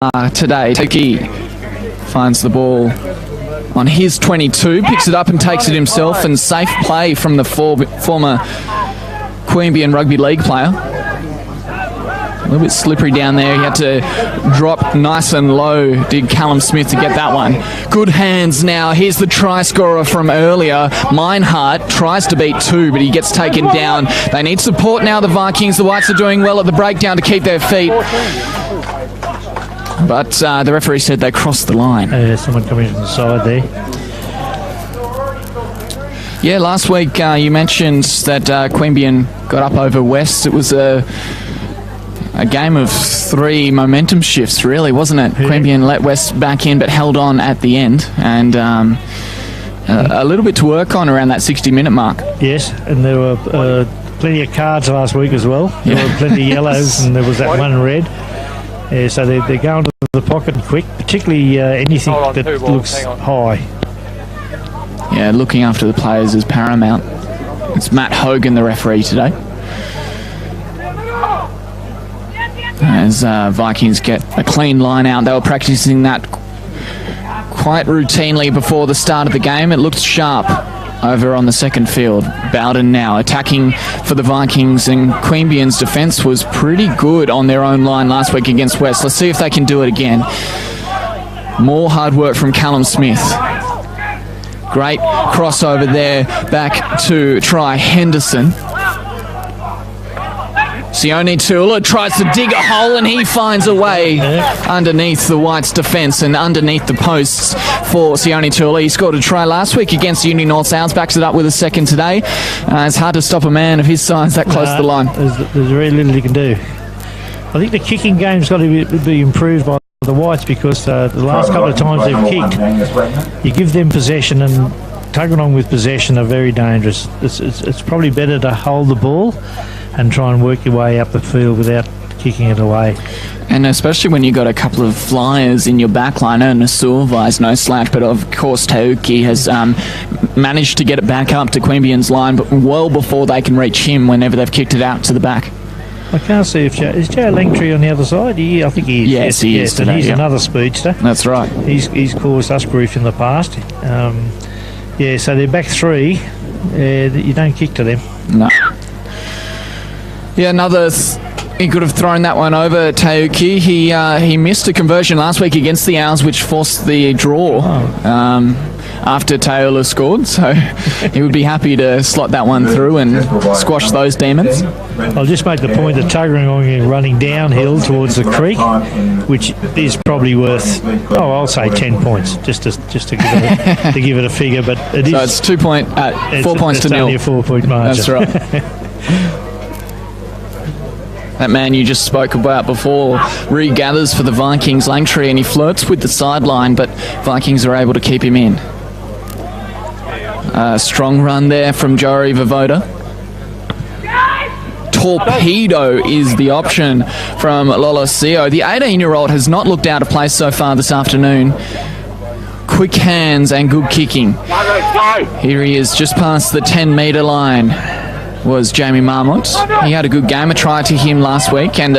today. Tuki finds the ball on his 22, picks it up and takes it himself, and safe play from the former Queanbeyan Rugby League player. A little bit slippery down there. He had to drop nice and low, did Callum Smith, to get that one. Good hands now. Here's the try scorer from earlier. Meinhardt tries to beat two, but he gets taken down. They need support now, the Vikings. The Whites are doing well at the breakdown to keep their feet. But the referee said they crossed the line. Someone coming from the side there. Yeah, last week you mentioned that Queanbeyan got up over West. It was a game of three momentum shifts, really, wasn't it? Yeah. Queanbeyan let West back in, but held on at the end. And a little bit to work on around that 60-minute mark. Yes, and there were plenty of cards last week as well. There were plenty of yellows, and there was that one red. So they're going to the pocket quick, particularly anything that looks high. Yeah, looking after the players is paramount. It's Matt Hogan, the referee today. As Vikings get a clean line out. They were practicing that quite routinely before the start of the game. It looked sharp over on the second field. Bowden now attacking for the Vikings, and Queanbeyan's defence was pretty good on their own line last week against West. Let's see if they can do it again. More hard work from Callum Smith. Great crossover there, back to try Henderson. Sione Tula tries to dig a hole, and he finds a way underneath the Whites' defence and underneath the posts for Sione Tula. He scored a try last week against Uni North Sounds, backs it up with a second today. It's hard to stop a man of his size that close to the line. There's very little he can do. I think the kicking game's got to be improved by the Whites, because the last couple of times they've kicked, you give them possession, and Tuggeranong with possession are very dangerous. It's probably better to hold the ball and try and work your way up the field without kicking it away. And especially when you've got a couple of flyers in your back line. Nasuva, no slack, but of course Tauki has managed to get it back up to Queanbeyan's line, but well before they can reach him whenever they've kicked it out to the back. I can't see if is Joe Langtree on the other side? I think he is. Yes, he is today, and he's another speedster. That's right. He's caused us grief in the past. So they're back three. You don't kick to them. No. Yeah, he could have thrown that one over, Tauki. He missed a conversion last week against the Owls, which forced the draw after Taola scored. So he would be happy to slot that one through and squash those demons. I'll just make the point that Tuggeranong is running downhill towards the creek, which is probably worth, I'll say 10 points, just to give it a figure. But it is. So it's 4 points to nil. It's only a 4-point margin. That's right. That man you just spoke about before regathers for the Vikings, Langtree, and he flirts with the sideline, but Vikings are able to keep him in. Strong run there from Jory Vavoda. Torpedo is the option from Lolosio. The 18-year-old has not looked out of place so far this afternoon. Quick hands and good kicking. Here he is, just past the 10-metre line. Was Jamie Marmont. He had a good game, a try to him last week, and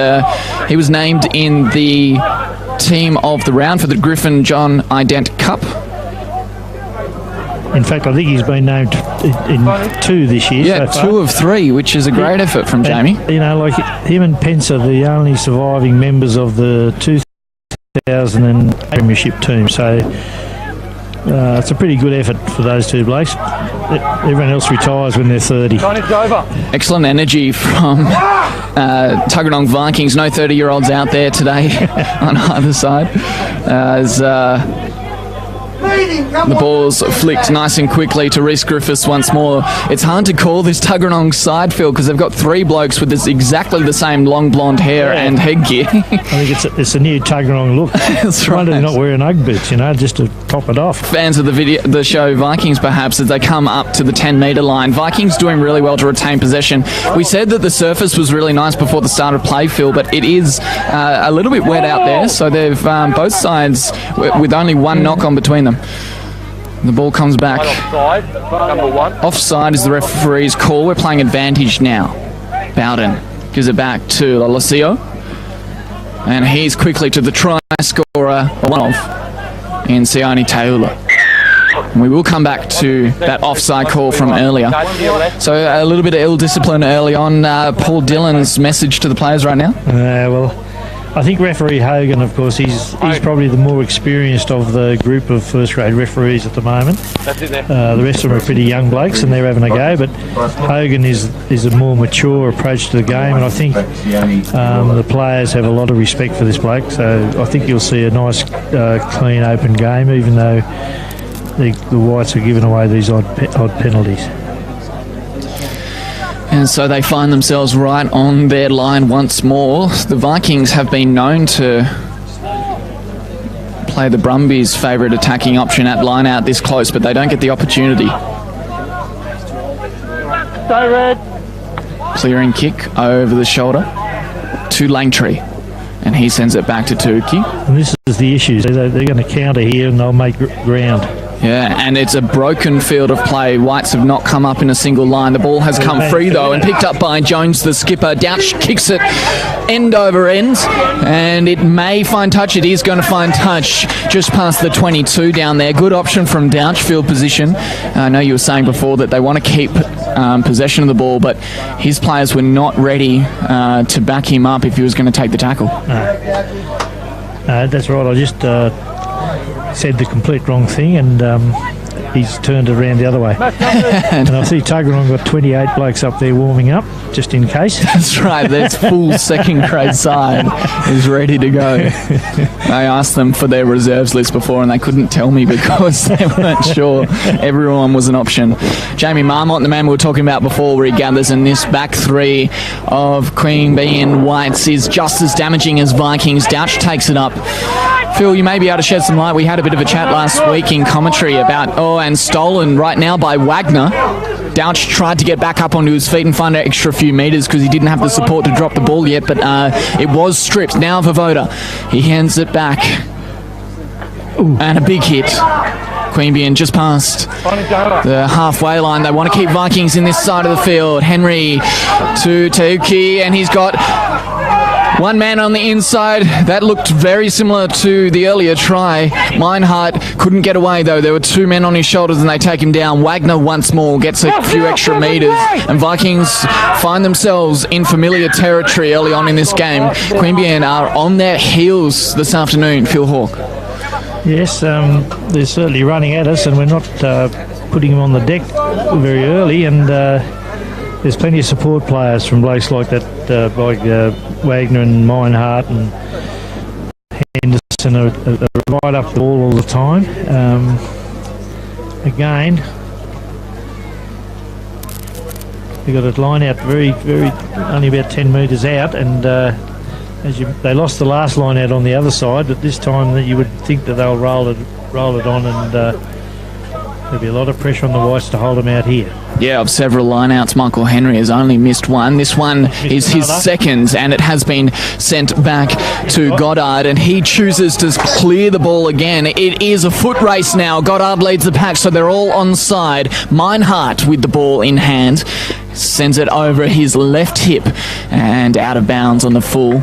he was named in the team of the round for the Griffin John Dent Cup. In fact, I think he's been named in 2 this year. Yeah, so 2 of 3, which is a great effort from Jamie. Like him and Pence are the only surviving members of the 2008 Premiership team, so it's a pretty good effort for those 2 blokes. Everyone else retires when they're 30. Excellent energy from Tuggeranong Vikings. No 30-year-olds out there today on either side. As the ball's flicked nice and quickly to Rhys Griffiths once more. It's hard to call this Tuggeranong side field because they've got 3 blokes with exactly the same long blonde hair and headgear. I think it's a new Tuggeranong look. That's right. Wonder they're not wearing Ugg boots, just to top it off. Fans of the show Vikings, perhaps, as they come up to the 10-metre line. Vikings doing really well to retain possession. We said that the surface was really nice before the start of play, Phil, but it is a little bit wet out there, so they've both sides with only one knock on between them. The ball comes back. Offside is the referee's call. We're playing advantage now. Bowden gives it back to Lolosio. And he's quickly to the try scorer, one of, in Sione Taula. And we will come back to that offside call from earlier. So a little bit of ill discipline early on. Paul Dillon's message to the players right now? Well, I think referee Hogan, of course, he's probably the more experienced of the group of first-grade referees at the moment. The rest of them are pretty young blokes and they're having a go, but Hogan is a more mature approach to the game, and I think the players have a lot of respect for this bloke, so I think you'll see a nice, clean, open game, even though the Whites are giving away these odd penalties. And so they find themselves right on their line once more. The Vikings have been known to play the Brumbies' favourite attacking option at line out this close, but they don't get the opportunity. Clearing kick over the shoulder to Langtree. And he sends it back to Tukey. And this is the issue. They're going to counter here and they'll make ground. Yeah, and it's a broken field of play. Whites have not come up in a single line. The ball has come free, though, and picked up by Jones, the skipper. Douch kicks it end over end, and it may find touch. It is going to find touch just past the 22 down there. Good option from Douch, field position. I know you were saying before that they want to keep possession of the ball, but his players were not ready to back him up if he was going to take the tackle. That's right. I just said the complete wrong thing, and he's turned it around the other way. And I see Tuggeranong got 28 blokes up there warming up, just in case. That's right. That's full second grade side is ready to go. I asked them for their reserves list before, and they couldn't tell me because they weren't sure everyone was an option. Jamie Marmot, the man we were talking about before, where he gathers, and this back three of Queanbeyan Whites is just as damaging as Vikings. Douch takes it up. Phil, you may be able to shed some light. We had a bit of a chat last week in commentary about, and stolen right now by Wagner. Douch tried to get back up onto his feet and find an extra few metres because he didn't have the support to drop the ball yet, but it was stripped. Now Vovoda, he hands it back. Ooh. And a big hit. Queanbeyan just past the halfway line. They want to keep Vikings in this side of the field. Henry to Teuki, and he's got one man on the inside. That looked very similar to the earlier try. Meinhardt couldn't get away, though. There were two men on his shoulders, and they take him down. Wagner once more gets a few extra metres, and Vikings find themselves in familiar territory early on in this game. Queanbeyan are on their heels this afternoon. Phil Hawke. Yes, they're certainly running at us, and we're not putting them on the deck very early, and there's plenty of support players from blokes like that, like Wagner and Meinhardt and Henderson are right up the ball all the time. Again, they got a line out very, only about 10 metres out, and they lost the last line out on the other side, but this time that you would think that they'll roll it on, and there'll be a lot of pressure on the Whites to hold them out here. Yeah, of several lineouts, Michael Henry has only missed one. This one is his second, and it has been sent back to Goddard, and he chooses to clear the ball again. It is a foot race now. Goddard leads the pack, so they're all onside. Meinhardt with the ball in hand sends it over his left hip and out of bounds on the full.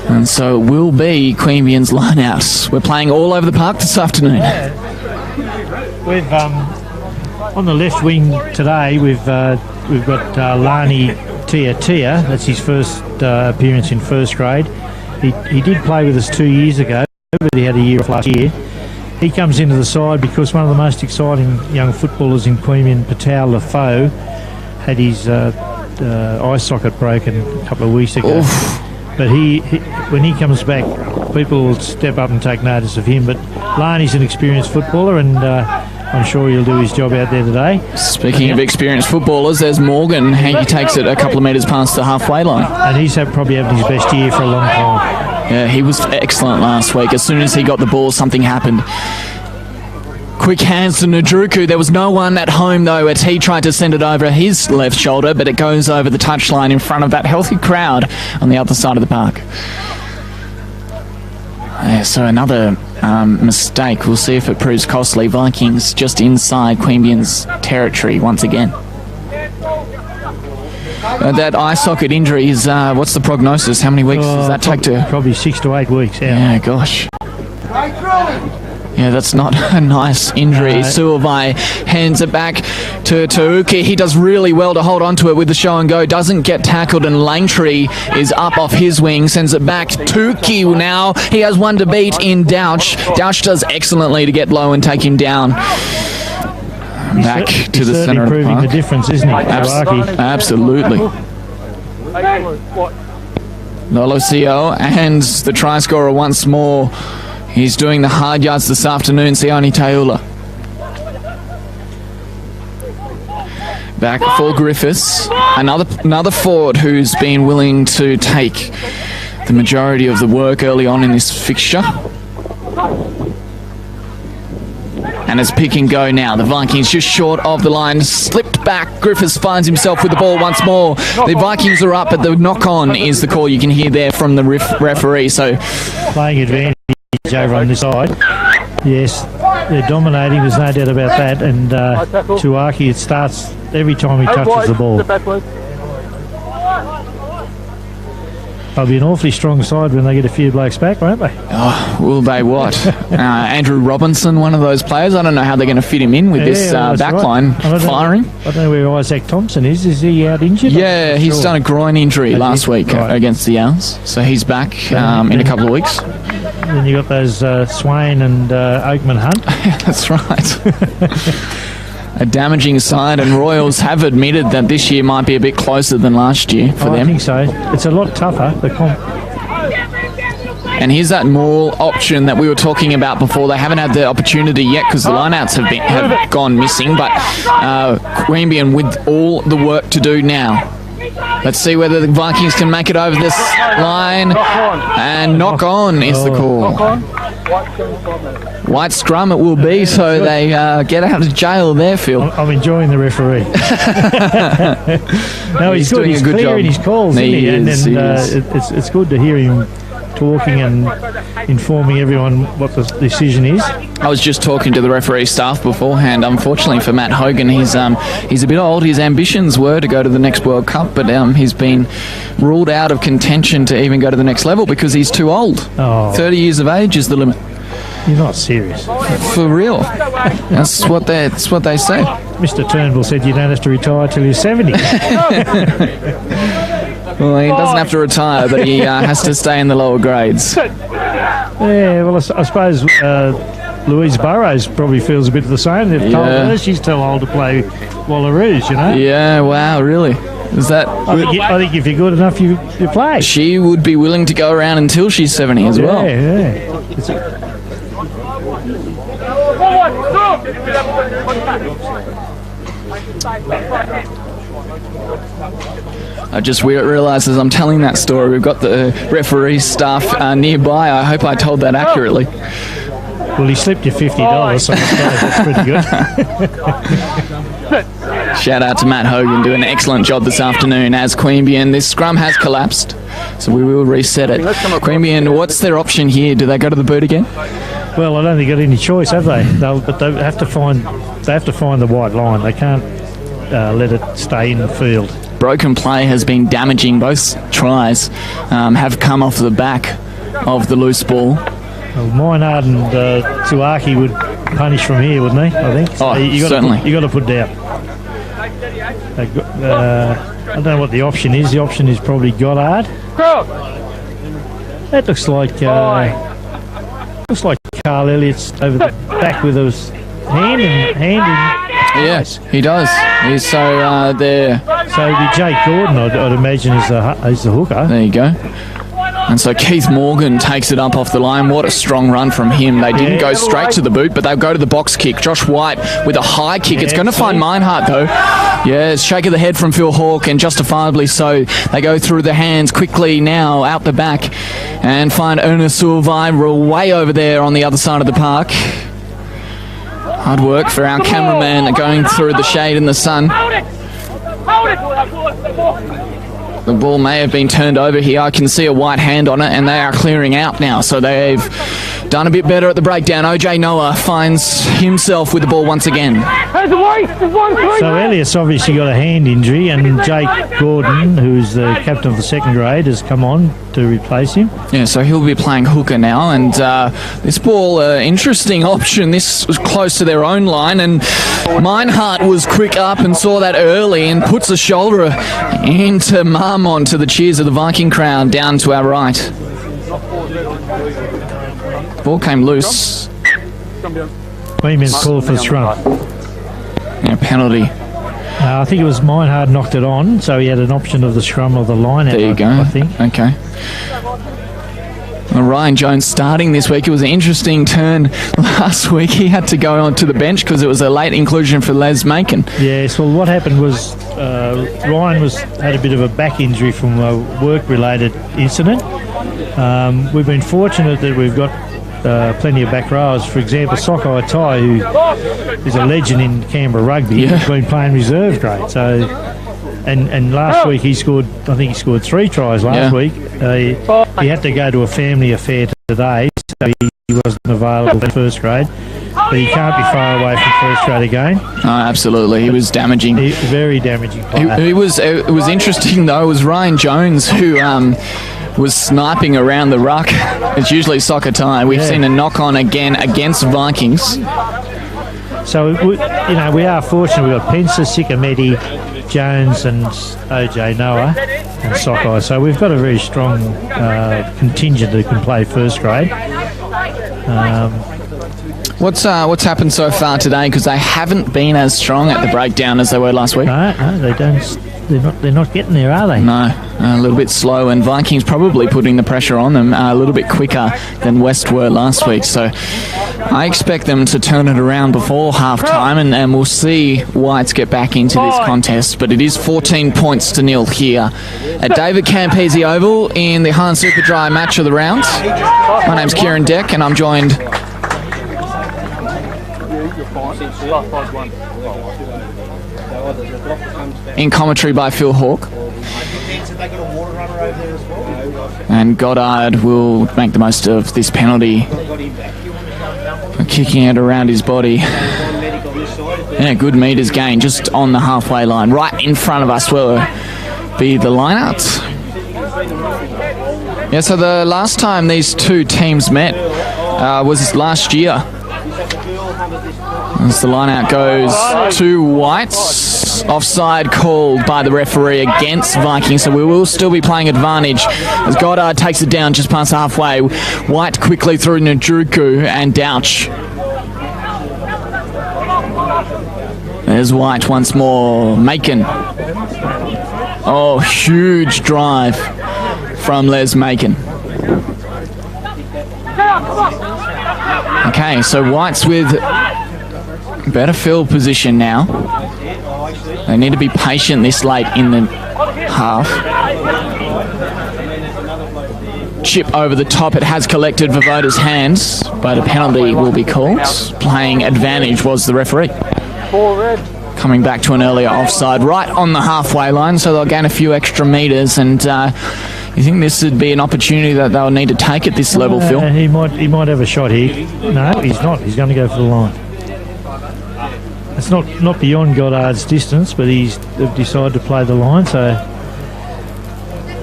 And so it will be Queanbeyan's lineouts. We're playing all over the park this afternoon. We've on the left wing today. We've got Lani Tia. That's his first appearance in first grade. He did play with us 2 years ago, but he had a year off last year. He comes into the side because one of the most exciting young footballers in Queanbeyan, Patel Lafoe, had his eye socket broken a couple of weeks ago. Oof. But when he comes back, people will step up and take notice of him. But Lani's an experienced footballer, and I'm sure he'll do his job out there today. Speaking of experienced footballers, there's Morgan. He takes it a couple of metres past the halfway line. And he's probably having his best year for a long time. Yeah, he was excellent last week. As soon as he got the ball, something happened. Quick hands to Nadruku. There was no one at home, though, as he tried to send it over his left shoulder, but it goes over the touchline in front of that healthy crowd on the other side of the park. So another mistake. We'll see if it proves costly. Vikings just inside Queanbeyan's territory once again. That eye socket injury is, what's the prognosis? How many weeks does that take to... Probably 6 to 8 weeks, Yeah, gosh. Yeah, that's not a nice injury. Suavai hands it back to Uki. He does really well to hold on to it with the show and go. Doesn't get tackled, and Langtree is up off his wing. Sends it back. Tuki now. He has one to beat in Douch. Douch does excellently to get low and take him down. Back to the centre of the park. Improving the difference, isn't he? Absolutely. Lolosio and the try scorer once more. He's doing the hard yards this afternoon, Sione Taula. Back for Griffiths. Another forward who's been willing to take the majority of the work early on in this fixture. And it's pick and go now. The Vikings just short of the line. Slipped back. Griffiths finds himself with the ball once more. The Vikings are up, but the knock-on is the call you can hear there from the referee. So playing advantage over on this side. Yes, they're dominating, there's no doubt about that. And Tuaki, it starts every time he touches the ball. They'll be an awfully strong side when they get a few blokes back, won't they? Oh, will they what? Andrew Robinson, one of those players. I don't know how they're going to fit him in with this backline firing. I don't know where Isaac Thompson is. Is he out injured? Yeah, he's done a groin injury last week against the Owls. So he's back in a couple of weeks. Then you got those Swain and Oakman Hunt. That's right. A damaging side, and Royals have admitted that this year might be a bit closer than last year for them. I think so. It's a lot tougher, the comp. And here's that Maul option that we were talking about before. They haven't had the opportunity yet because the lineouts have gone missing, but Queanbeyan with all the work to do now. Let's see whether the Vikings can make it over this line. And knock on is the call. White scrum it will be, so they get out of jail there, Phil. I'm enjoying the referee. No, he's good. He's a good clear job in his calls, isn't he? And is. It's good to hear him talking and informing everyone what the decision is. I was just talking to the referee staff beforehand. Unfortunately for Matt Hogan, he's a bit old. His ambitions were to go to the next World Cup, but he's been ruled out of contention to even go to the next level because he's too old. 30 years of age is the limit. You're not serious. For real. That's what they say. Mr. Turnbull said you don't have to retire till you're 70. Well, he doesn't have to retire, but he has to stay in the lower grades. Yeah, well, I suppose Louise Burrows probably feels a bit the same. They've told her she's too old to play Wallaroos, you know? Yeah, wow, really? Is that... I think if you're good enough, you play. She would be willing to go around until she's 70 as well. Yeah. I just realised as I'm telling that story, we've got the referee staff nearby. I hope I told that accurately. Well, he slipped you $50, so that's pretty good. Shout out to Matt Hogan, doing an excellent job this afternoon as Queanbeyan. This scrum has collapsed, so we will reset it. Queanbeyan, what's their option here? Do they go to the boot again? Well, I don't think they've got any choice, have they? But they have to find the white line. They can't let it stay in the field. Broken play has been damaging. Both tries have come off the back of the loose ball. Well, Maynard and Tuaki would punish from here, wouldn't they? I think. So certainly. You got to put down. I don't know what the option is. The option is probably Goddard. That looks like Carl Elliott's over the back with his hand in. Yes, he does. He's so there. So it'd be Jake Gordon, I'd imagine, is the hooker. There you go. And so Keith Morgan takes it up off the line. What a strong run from him. They didn't go straight to the boot, but they'll go to the box kick. Josh White with a high kick. It's going to find Meinhardt, though. Yes, shake of the head from Phil Hawke, and justifiably so. They go through the hands quickly now, out the back, and find Ernest Suavai way over there on the other side of the park. Hard work for our cameraman going through the shade in the sun. The ball may have been turned over here. I can see a white hand on it, and they are clearing out now. So they've done a bit better at the breakdown. OJ Noah finds himself with the ball once again. So Elliot's obviously got a hand injury, and Jake Gordon, who's the captain of the second grade, has come on to replace him. Yeah, so he'll be playing hooker now, and this ball, interesting option. This was close to their own line, and Meinhardt was quick up and saw that early and puts a shoulder into Marmont to the cheers of the Viking crowd down to our right. Ball came loose. Queanbeyan's called for the scrum. Yeah, penalty. I think it was Meinhardt knocked it on, so he had an option of the scrum of the line. There you go. I think. Okay. Well, Ryan Jones starting this week. It was an interesting turn last week. He had to go on to the bench because it was a late inclusion for Les Macon. Yes, well, what happened was Ryan had a bit of a back injury from a work-related incident. We've been fortunate that we've got plenty of back rowers. For example, Sockeye Tai, who is a legend in Canberra rugby, has been playing reserve grade. So, and last week he scored 3 tries last week. He had to go to a family affair today, so he wasn't available for first grade. But he can't be far away from first grade again. Oh, absolutely. He was damaging. Very damaging player. It was interesting, though. It was Ryan Jones who was sniping around the ruck. It's usually Soccer Tie. We've seen a knock-on again against Vikings. So, we are fortunate. We've got Pencer, Sikameti, Jones and OJ Noah and Sockeye. So we've got a very strong contingent that can play first grade. What's happened so far today? Because they haven't been as strong at the breakdown as they were last week. No, they don't. They're not getting there, are they? No, a little bit slow, and Vikings probably putting the pressure on them a little bit quicker than West were last week. So I expect them to turn it around before half-time, and we'll see Whites get back into this contest. But it is 14-0 here at David Campese Oval in the Hahn Superdry match of the round. My name's Kieran Deck, and I'm joined in commentary by Phil Hawke. And Goddard will make the most of this penalty, kicking it around his body. Yeah, good meters gain just on the halfway line. Right in front of us will be the line-out. Yeah, so the last time these two teams met was last year. As the line-out goes to Whites. Offside called by the referee against Vikings, so we will still be playing advantage as Goddard takes it down just past halfway. White quickly through Njuku and Douch. There's White once more. Macon. Oh, huge drive from Les Macon. Okay, so White's with better field position now. They need to be patient this late in the half. Chip over the top. It has collected Vavoda's hands, but a penalty will be called. Playing advantage was the referee. Coming back to an earlier offside right on the halfway line, so they'll gain a few extra metres. And you think this would be an opportunity that they'll need to take at this level, Phil? He might have a shot here. No, he's not. He's going to go for the line. It's not beyond Goddard's distance, but they've decided to play the line, so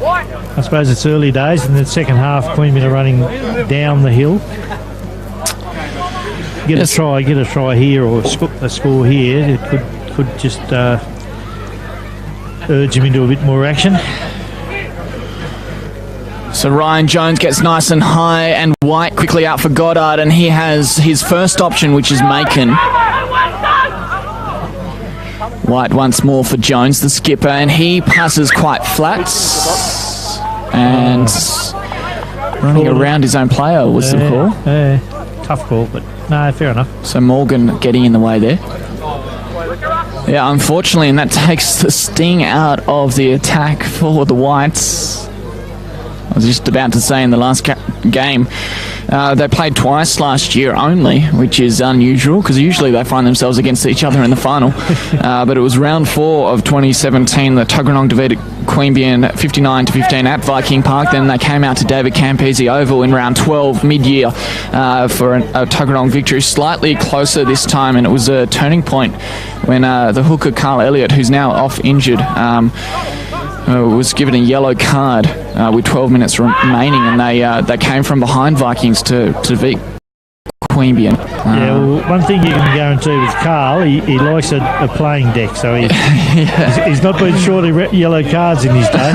I suppose it's early days. In the second half, Queanbeyan are running down the hill. Get a try here or a score here. It could just urge him into a bit more action. So Ryan Jones gets nice and high, and White quickly out for Goddard, and he has his first option, which is Macon. White once more for Jones, the skipper, and he passes quite flat. And running around his own player was the call. Tough call, but no, fair enough. So Morgan getting in the way there. Yeah, unfortunately, and that takes the sting out of the attack for the Whites. I was just about to say in the last game, They played twice last year only, which is unusual because usually they find themselves against each other in the final. But it was round 4 of 2017. The Tuggeranong defeated Queanbeyan 59-15 at Viking Park. Then they came out to David Campese Oval in round 12 mid-year for a Tuggeranong victory. Slightly closer this time, and it was a turning point when the hooker Carl Elliott, who's now off injured, was given a yellow card with 12 minutes remaining, and they came from behind Vikings to beat Queanbeyan. One thing you can guarantee with Carl, he likes a playing deck, so he's not been short of yellow cards in his day.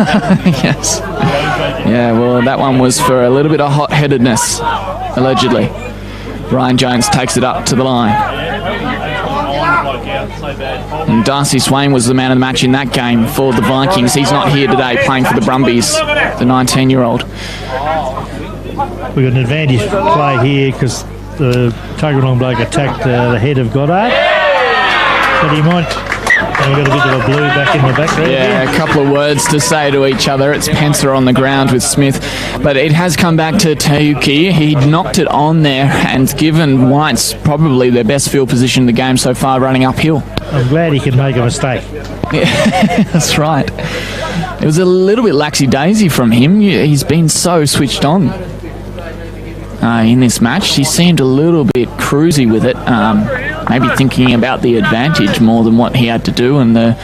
Yes. Yeah, well, that one was for a little bit of hot-headedness, allegedly. Ryan Jones takes it up to the line. And Darcy Swain was the man of the match in that game for the Vikings. He's not here today playing for the Brumbies, the 19-year-old. We've got an advantage play here because the Tuggeranong bloke attacked the head of Goddard. But he might... And we've got a bit of a blue back in the background. Yeah, a couple of words to say to each other. It's Pencer on the ground with Smith. But it has come back to Teuki. He knocked it on there and given Whites probably their best field position in the game so far, running uphill. I'm glad he can make a mistake. Yeah, that's right. It was a little bit laxy-daisy from him. He's been so switched on in this match. He seemed a little bit cruisy with it. Maybe thinking about the advantage more than what he had to do, and the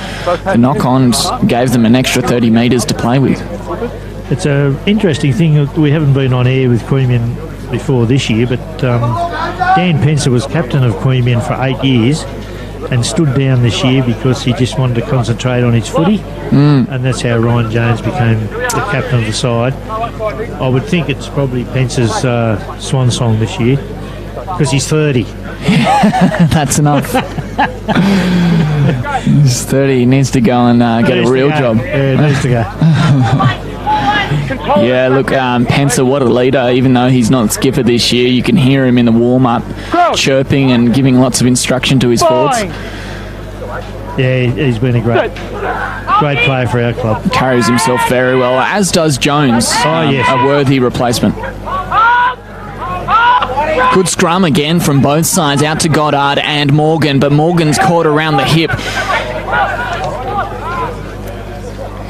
knock-ons gave them an extra 30 metres to play with. It's an interesting thing. We haven't been on air with Queanbeyan before this year, but Dan Pencer was captain of Queanbeyan for 8 years and stood down this year because he just wanted to concentrate on his footy, and that's how Ryan Jones became the captain of the side. I would think it's probably Pencer's swan song this year because he's 30. That's enough. He's 30. He needs to go and get a real job. Yeah, he needs to go. Yeah, look, Pencer, what a leader. Even though he's not skipper this year, you can hear him in the warm-up chirping and giving lots of instruction to his forwards. Yeah, he's been a great player for our club. Carries himself very well, as does Jones. A worthy replacement. Good scrum again from both sides, out to Goddard and Morgan, but Morgan's caught around the hip.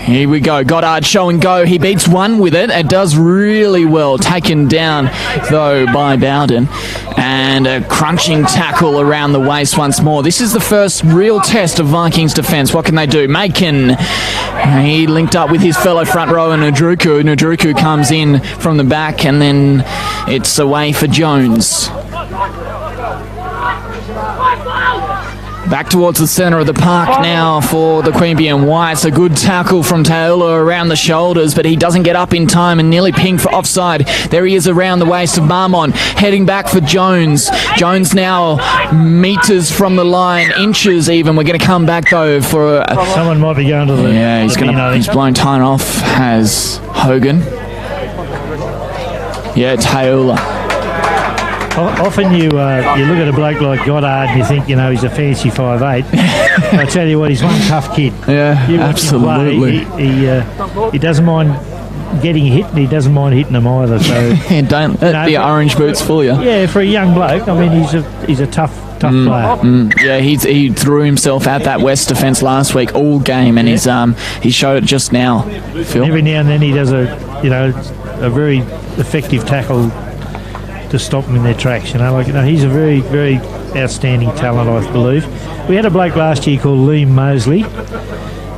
Here we go, Goddard show and go. He beats one with it. It does really well. Taken down, though, by Bowden. And a crunching tackle around the waist once more. This is the first real test of Vikings defence. What can they do? Macon, he linked up with his fellow front rower, Nadruku. Nadruku comes in from the back, and then it's away for Jones. Back towards the centre of the park now for the Queanbeyan Whites. A good tackle from Taola around the shoulders, but he doesn't get up in time and nearly pinged for offside. There he is around the waist of Marmon, heading back for Jones. Jones now metres from the line, inches even. We're going to come back though for... Someone might be going to the... Yeah, he's blown time off, has Hogan. Yeah, Taola. Often you look at a bloke like Goddard and you think, he's a fancy 5'8". I tell you what, he's one tough kid. Yeah, absolutely. He doesn't mind getting hit, and he doesn't mind hitting them either. So don't let the orange boots fool you. Yeah, for a young bloke, I mean, he's a tough player. Yeah, he threw himself at that West defence last week all game, and he showed it just now. Phil? Every now and then he does a very effective tackle to stop them in their tracks. He's a very, very outstanding talent, I believe. We had a bloke last year called Liam Mosley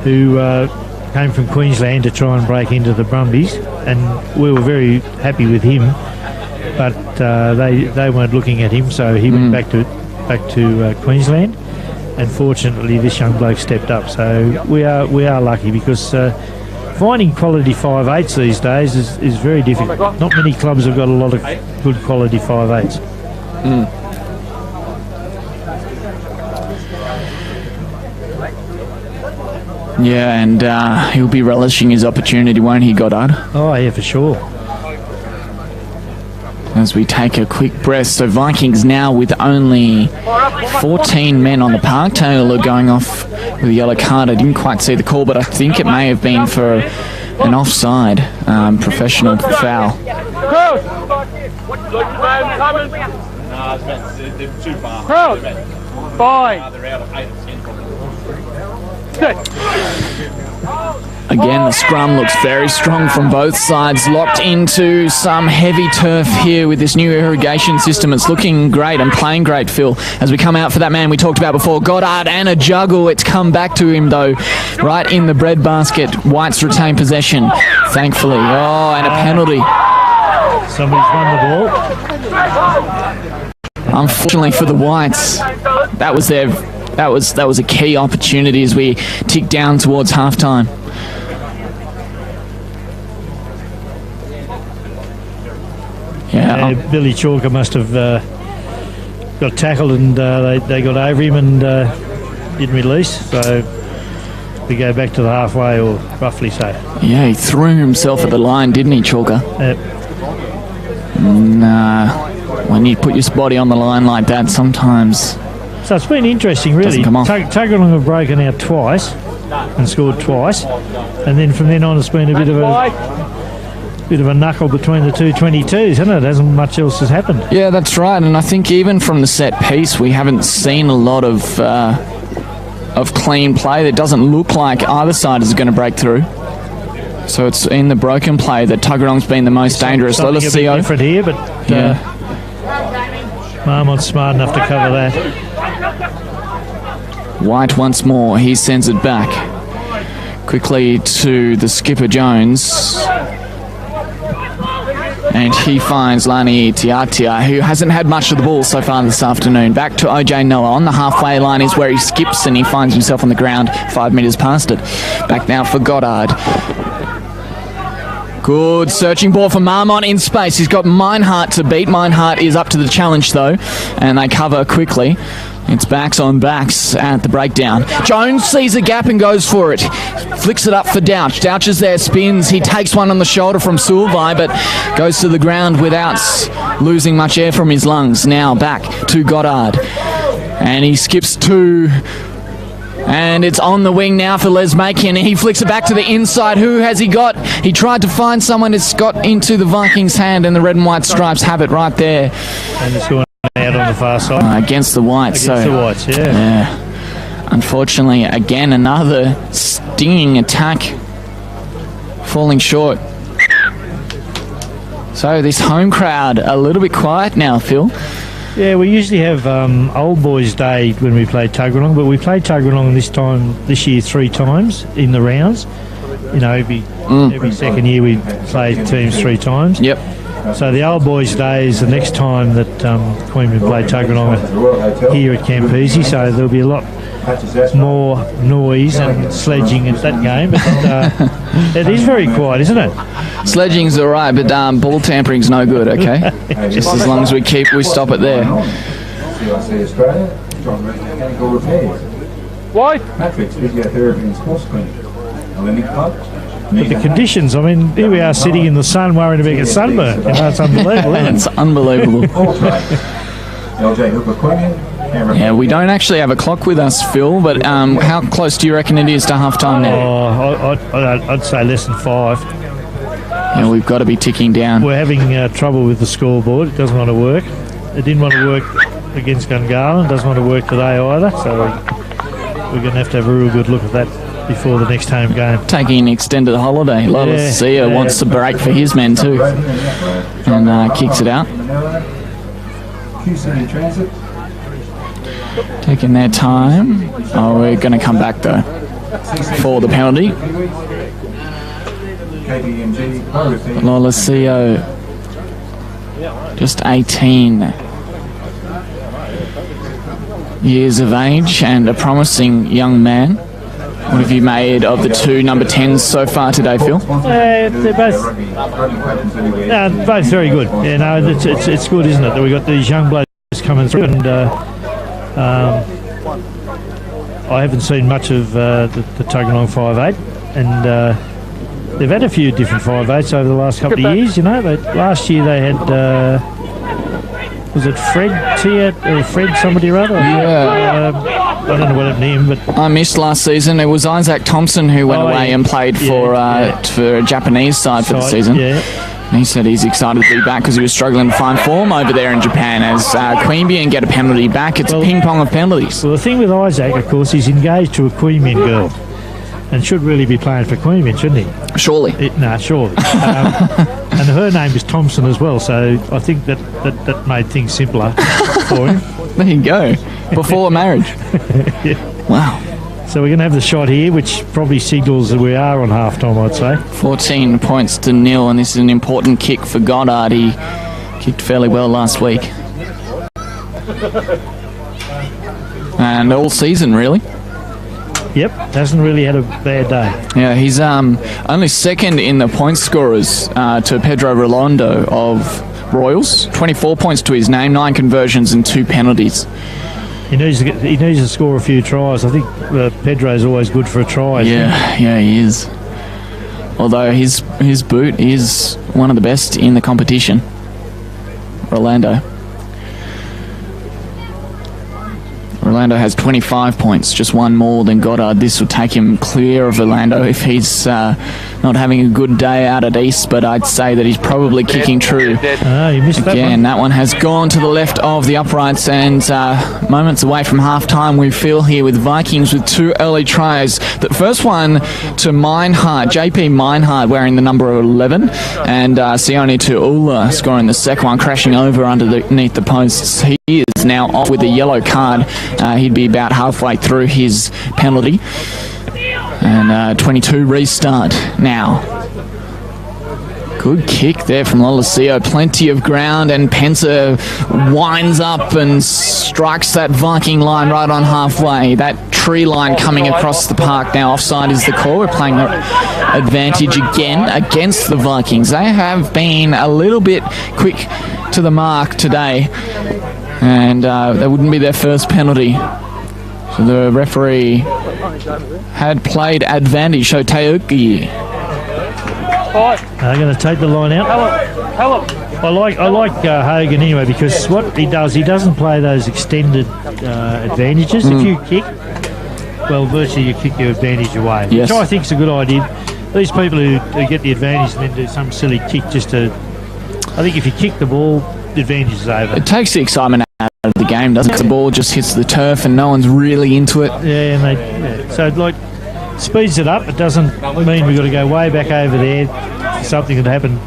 who came from Queensland to try and break into the Brumbies, and we were very happy with him, but they weren't looking at him, so he went back to Queensland, and fortunately this young bloke stepped up. So we are lucky because finding quality 5'8" these days is very difficult. Not many clubs have got a lot of good quality 5'8". Yeah, and he'll be relishing his opportunity, won't he, Goddard? Oh, yeah, for sure. As we take a quick breath. So Vikings now with only 14 men on the park. Taylor going off with a yellow card. I didn't quite see the call, but I think it may have been for an offside, professional foul. Again, the scrum looks very strong from both sides, locked into some heavy turf here with this new irrigation system. It's looking great and playing great, Phil, as we come out for that man we talked about before, Goddard, and a juggle. It's come back to him, though, right in the breadbasket. Whites retain possession, thankfully. Oh, and a penalty. Somebody's won the ball. Unfortunately for the Whites, that was a key opportunity as we tick down towards halftime. Yeah, Billy Chalker must have got tackled and they got over him and didn't release. So we go back to the halfway, or roughly so. Yeah, he threw himself at the line, didn't he, Chalker? Nah, when you put your body on the line like that, sometimes... So it's been interesting, really. Tuggeranong have broken out twice and scored twice, and then from then on it's been a bit of a knuckle between the two 22s, hasn't it? Hasn't much else has happened. Yeah, that's right. And I think even from the set piece, we haven't seen a lot of clean play. It doesn't look like either side is going to break through. So it's in the broken play that Tuggeranong's been the most dangerous. Something a bit different here, but Marmont's smart enough to cover that. White once more. He sends it back quickly to the skipper, Jones. And he finds Lani Tiatia, who hasn't had much of the ball so far this afternoon. Back to OJ Noah. On the halfway line is where he skips and he finds himself on the ground 5 metres past it. Back now for Goddard. Good searching ball for Marmont in space. He's got Meinhardt to beat. Meinhardt is up to the challenge, though, and they cover quickly. It's backs on backs at the breakdown. Jones sees a gap and goes for it. Flicks it up for Douch. Douch is there, spins. He takes one on the shoulder from Sulvai, but goes to the ground without losing much air from his lungs. Now back to Goddard. And he skips two. And it's on the wing now for Les Makin. He flicks it back to the inside. Who has he got? He tried to find someone. It's got into the Vikings' hand, and the red and white stripes have it right there. And it's going out on the far side. Against the Whites. Against the Whites, yeah. Unfortunately, again, another stinging attack. Falling short. So this home crowd a little bit quiet now, Phil. Yeah, we usually have Old Boys Day when we play Tuggeranong, but we played Tuggeranong this year 3 times in the rounds. You know, every second year we play teams 3 times. Yep. So the Old Boys Day is the next time that Queanbeyan play Tuggeranong here at Campese, so there'll be a lot more noise and sledging at that game, but it is very quiet, isn't it? Sledging's all right, but ball tampering's no good, okay? Just as long as we stop it there. Why? But the conditions, I mean, here we are sitting in the sun worrying about a sunburn. You know, it's unbelievable, isn't it? It's unbelievable. Yeah, we don't actually have a clock with us, Phil, but how close do you reckon it is to half-time now? Oh, I'd say less than 5. Yeah, we've got to be ticking down. We're having trouble with the scoreboard. It doesn't want to work. It didn't want to work against Gungahlin. It doesn't want to work today either, so we're going to have a real good look at that before the next home game. Taking an extended holiday. Lola Sia wants a break for his men too. And kicks it out. Taking their time. Oh, we're going to come back though for the penalty. Lola Sia, just 18 years of age and a promising young man. What have you made of the 2 number 10s so far today, Phil? They're both very good. Yeah, no, it's good, isn't it, that we've got these young blokes coming through, and I haven't seen much of the Tuggeranong 5'8", and they've had a few different 5'8s over the last couple of years, you know. Last year they had Was it Fred Tiat or Fred somebody or other? Yeah. I don't know what happened to him, but I missed last season. It was Isaac Thompson who went away and played for a Japanese side for the season. Yeah. And he said he's excited to be back because he was struggling to find form over there in Japan. As Queanbeyan get a penalty back, it's a ping-pong of penalties. Well, the thing with Isaac, of course, he's engaged to a Queanbeyan girl and should really be playing for Queanbeyan, shouldn't he? Surely. Surely. And her name is Thompson as well, so I think that made things simpler for him. There you go. Before marriage. Yeah. Wow. So we're going to have the shot here, which probably signals that we are on half-time, I'd say. 14 points to 0, and this is an important kick for Goddard. He kicked fairly well last week. And all season, really. Yep, hasn't really had a bad day. Yeah, he's only second in the point scorers to Pedro Rolando of Royals. 24 points to his name, 9 conversions and 2 penalties. He needs to score a few tries. I think Pedro's always good for a try. Yeah, he is. Although his boot is one of the best in the competition. Rolando has 25 points, just one more than Goddard. This will take him clear of Orlando if he's not having a good day out at East, but I'd say that he's probably kicking true. You missed that Again, one. that one has gone to the left of the uprights, and moments away from half-time we feel here with Vikings with 2 early tries. The first one to Meinhardt, JP Meinhardt wearing the number 11, and Sione Tuula scoring the second one, crashing over underneath the posts. He is now off with a yellow card. He'd be about halfway through his penalty. And 22 restart now. Good kick there from Lolosio. Plenty of ground, and Pensa winds up and strikes that Viking line right on halfway. That tree line coming across the park now. Offside is the call. We're playing advantage again against the Vikings. They have been a little bit quick to the mark today, and that wouldn't be their first penalty. So the referee had played advantage. So Teuki. They're going to take the line out. I like Hogan anyway, because what he does, he doesn't play those extended advantages. If you kick, well, virtually you kick your advantage away, yes. Which I think is a good idea. These people who get the advantage and then do some silly kick just to... I think if you kick the ball, the advantage is over. It takes the excitement out of the game, doesn't it? The ball just hits the turf and no one's really into it. Yeah, and so like speeds it up. It doesn't mean we've got to go way back over there for something that happened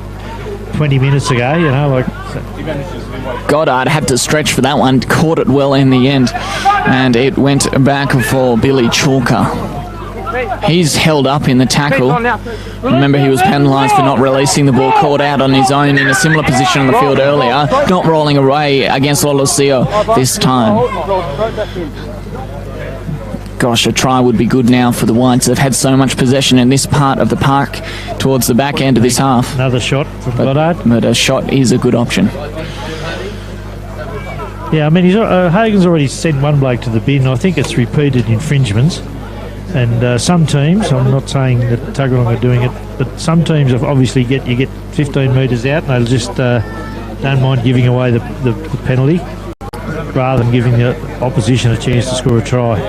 20 minutes ago, you know. Like Goddard had to stretch for that one, caught it well in the end, and it went back for Billy Chalker. He's held up in the tackle. Remember, he was penalised for not releasing the ball, caught out on his own in a similar position on the field earlier, not rolling away against Lolosio this time. Gosh, a try would be good now for the Whites. They've had so much possession in this part of the park towards the back end of this half. Another shot from Goddard. But a shot is a good option. Yeah, I mean, Hagen's already sent one bloke to the bin. I think it's repeated infringements. And some teams, I'm not saying that Tuggeranong are doing it, but some teams have obviously you get 15 metres out and they'll just don't mind giving away the penalty rather than giving the opposition a chance to score a try.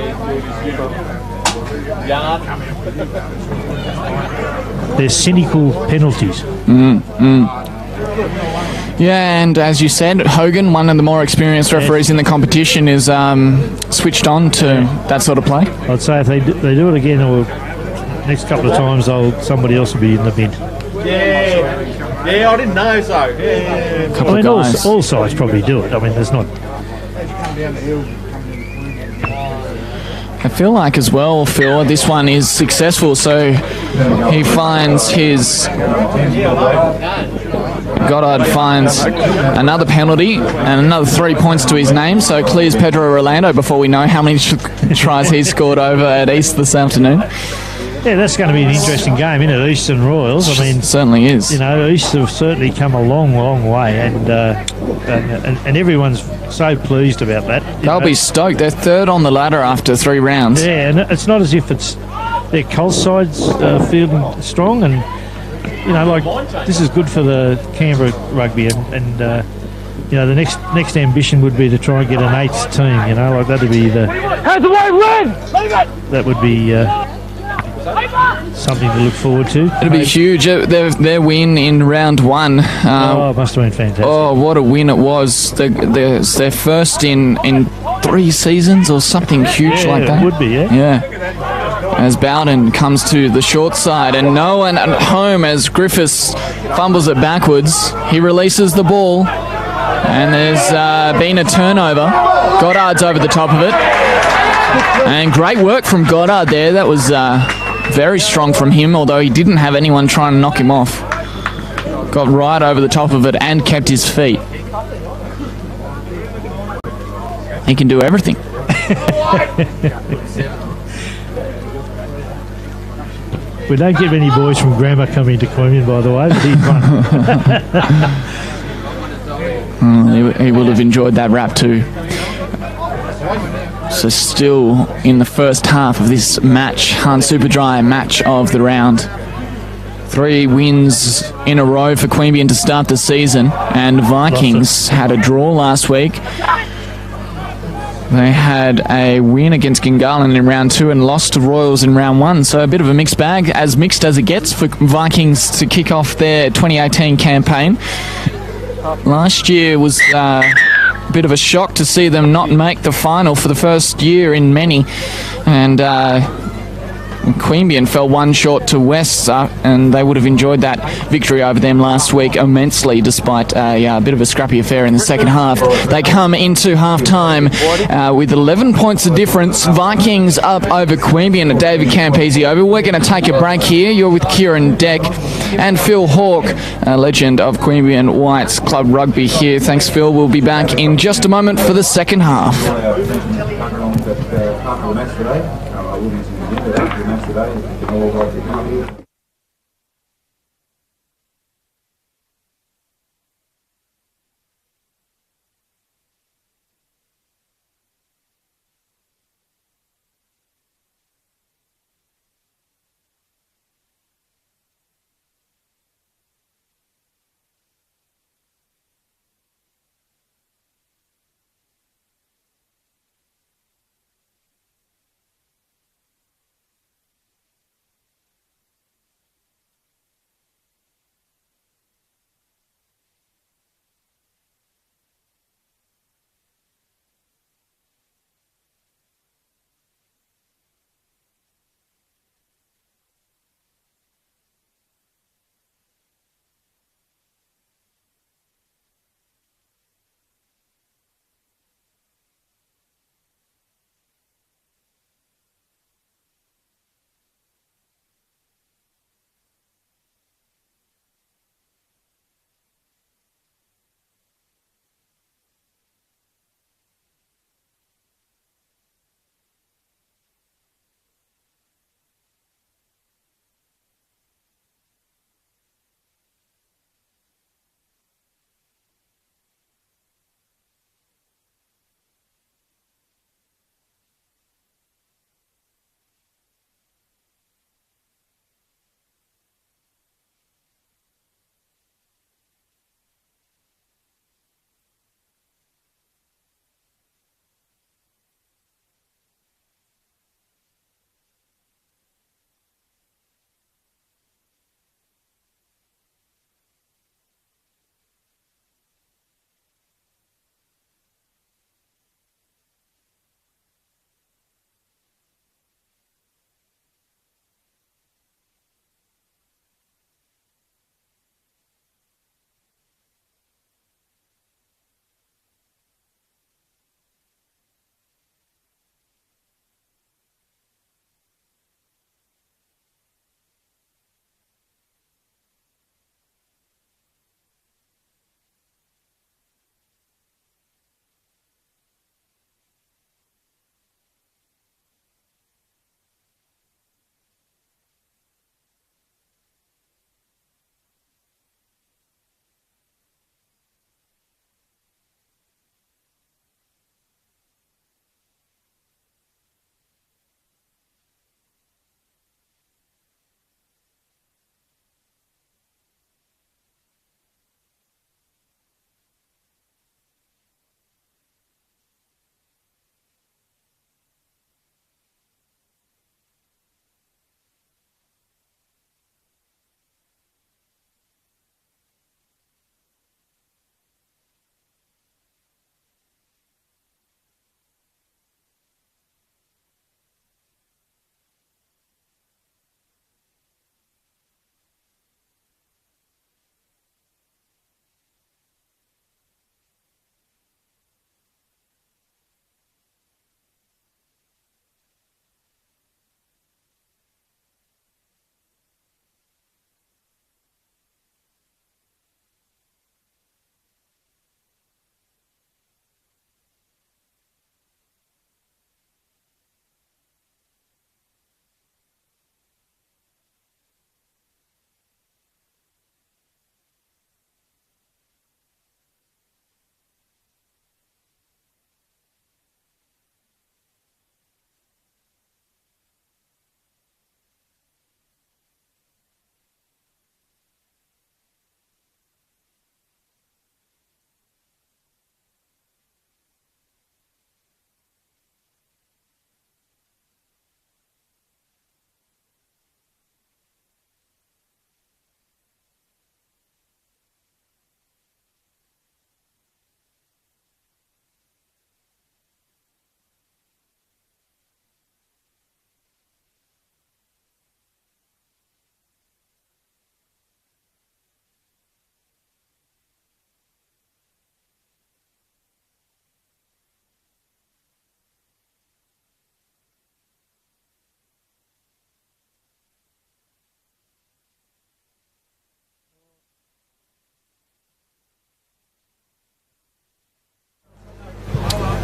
They're cynical penalties. Yeah, and as you said, Hogan, one of the more experienced referees in the competition, is switched on to that sort of play. I'd say if they do it again, or next couple of times, somebody else will be in the bin. Yeah, I didn't know so. Yeah. Couple I mean, of guys. all sides probably do it. I mean, there's not... I feel like as well, Phil, this one is successful, so he finds his... Goddard finds another penalty and another 3 points to his name, so clears Pedro Rolando before we know how many tries he scored over at East this afternoon. Yeah, that's going to be an interesting game, isn't it? East and Royals. I mean, it certainly is. You know, East have certainly come a long, long way, and everyone's so pleased about that. They'll be stoked. They're third on the ladder after 3 rounds. Yeah, and it's not as if their Coles side's feeling strong, and you know, like this is good for the Canberra rugby, and the next ambition would be to try and get an 8th team. Like that'd be that would be something to look forward to. It'll be huge. Their win in round 1. It must have been fantastic. Oh, what a win it was! It's their first in 3 seasons or something huge like that. It would be, yeah. Yeah. As Bowden comes to the short side, and no one at home as Griffiths fumbles it backwards. He releases the ball, and there's been a turnover. Goddard's over the top of it, and great work from Goddard there. That was very strong from him, although he didn't have anyone trying to knock him off. Got right over the top of it and kept his feet. He can do everything. We don't get many boys from Grammar coming to Queanbeyan, by the way, but he's He will have enjoyed that rap too. So still in the first half of this match, Hunt Superdry match of the round. 3 wins in a row for Queanbeyan to start the season, and Vikings had a draw last week. They had a win against Gungahlin in round 2 and lost to Royals in round 1. So a bit of a mixed bag, as mixed as it gets for Vikings to kick off their 2018 campaign. Last year was a bit of a shock to see them not make the final for the first year in many. And Queanbeyan fell 1 short to West, and they would have enjoyed that victory over them last week immensely, despite a bit of a scrappy affair in the second half. They come into half-time with 11 points of difference. Vikings up over Queanbeyan at David Campese over. We're going to take a break here. You're with Kieran Deck and Phil Hawke, a legend of Queanbeyan Whites Club Rugby here. Thanks, Phil. We'll be back in just a moment for the second half.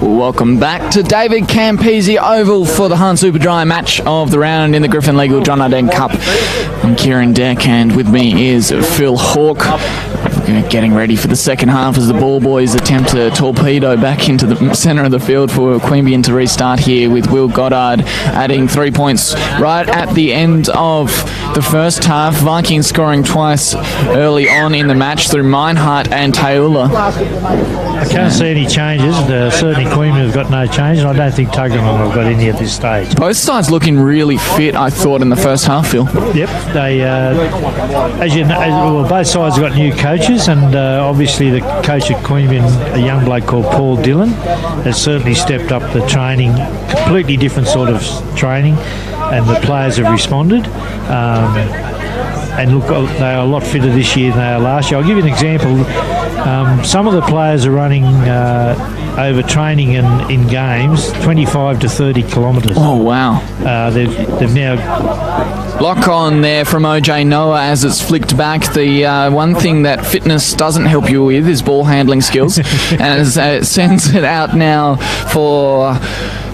Welcome back to David Campese Oval for the Hunt Superdry match of the round in the Griffin Legal John Dent Cup. I'm Kieran Deck, and with me is Phil Hawke. Getting ready for the second half as the ball boys attempt to torpedo back into the centre of the field for Queanbeyan to restart here, with Will Goddard adding 3 points right at the end of the first half. Vikings scoring twice early on in the match through Meinhardt and Taylor. I can't see any changes. Certainly Queanbeyan has got no change, and I don't think Tuggeranong have got any at this stage. Both sides looking really fit, I thought, in the first half, Phil. Yep. They, as you know, both sides have got new coaches, and obviously the coach at Queanbeyan, a young bloke called Paul Dillon, has certainly stepped up the training, completely different sort of training, and the players have responded. And look, they are a lot fitter this year than they are last year. I'll give you an example. Some of the players are running over training in games 25 to 30 kilometres. Oh, wow. They've now... Lock on there from OJ Noah as it's flicked back. The one thing that fitness doesn't help you with is ball handling skills. As it sends it out now for...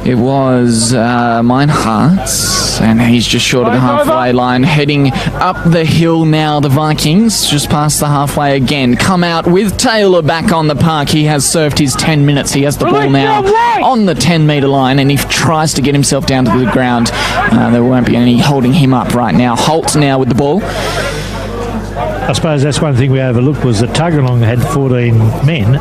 It was Meinhardt, and he's just short of the halfway line. Heading up the hill now, the Vikings, just past the halfway again. Come out with Taylor back on the park. He has served his 10 minutes. He has the ball now on the 10-metre line, and he tries to get himself down to the ground. There won't be any holding him up right now. Holt now with the ball. I suppose that's one thing we overlooked, was that Tuggeranong had 14 men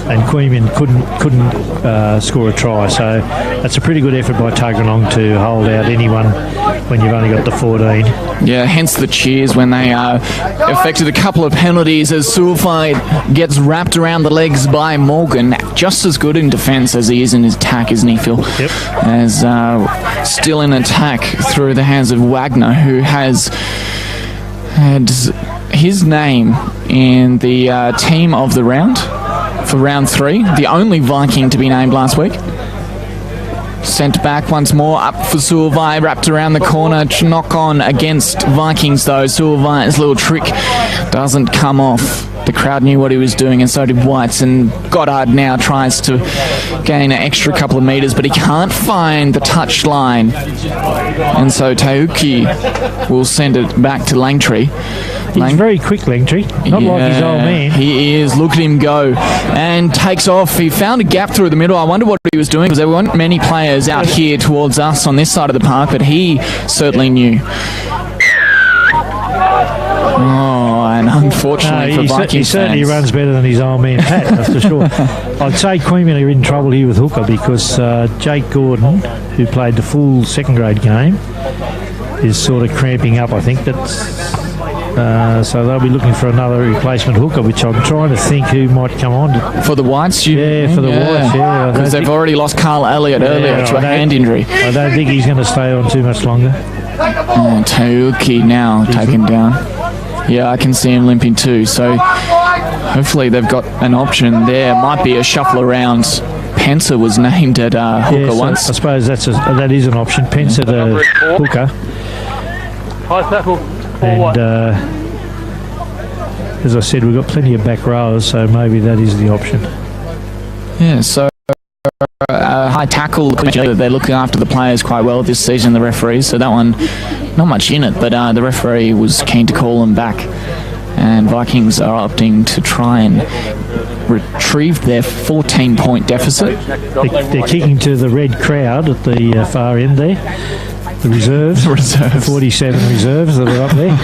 and Queanbeyan couldn't score a try. So that's a pretty good effort by Tuggeranong to hold out anyone when you've only got the 14. Yeah, hence the cheers when they affected a couple of penalties as Sulfide gets wrapped around the legs by Morgan. Just as good in defence as he is in his attack, isn't he, Phil? Yep. As still in attack through the hands of Wagner, who has had his name in the team of the round for round 3, the only Viking to be named last week. Sent back once more, up for Sulvai, wrapped around the corner, knock on against Vikings though. Sulvai's little trick doesn't come off. The crowd knew what he was doing, and so did Whites, and Goddard now tries to gain an extra couple of metres, but he can't find the touch line, and so Tauki will send it back to Langtree. He's very quick, Langtree. Not like his old man. He is. Look at him go. And takes off. He found a gap through the middle. I wonder what he was doing, because there weren't many players out here towards us on this side of the park, but he certainly knew. Oh, and unfortunately for Vikings he certainly fans, runs better than his old man Pat, that's for sure. I'd say Queanbeyan are in trouble here with hooker, because Jake Gordon, who played the full second grade game, is sort of cramping up. I think that's... so they'll be looking for another replacement hooker, which I'm trying to think who might come on. For the Whites? For the Whites, yeah. Because they've already lost Carl Elliott earlier to a hand injury. I don't think he's going to stay on too much longer. Tauki now taken down. Yeah, I can see him limping too. So hopefully they've got an option there. Might be a shuffle around. Pencer was named at hooker once. I suppose that is an option. Pencer the hooker. High tackle. And as I said, we've got plenty of back rowers, so maybe that is the option. Yeah, so high tackle, they're looking after the players quite well this season, the referees, so that one, not much in it, but the referee was keen to call them back, and Vikings are opting to try and retrieve their 14-point deficit. They're kicking to the red crowd at the far end there. The reserves. 47 reserves that are up there.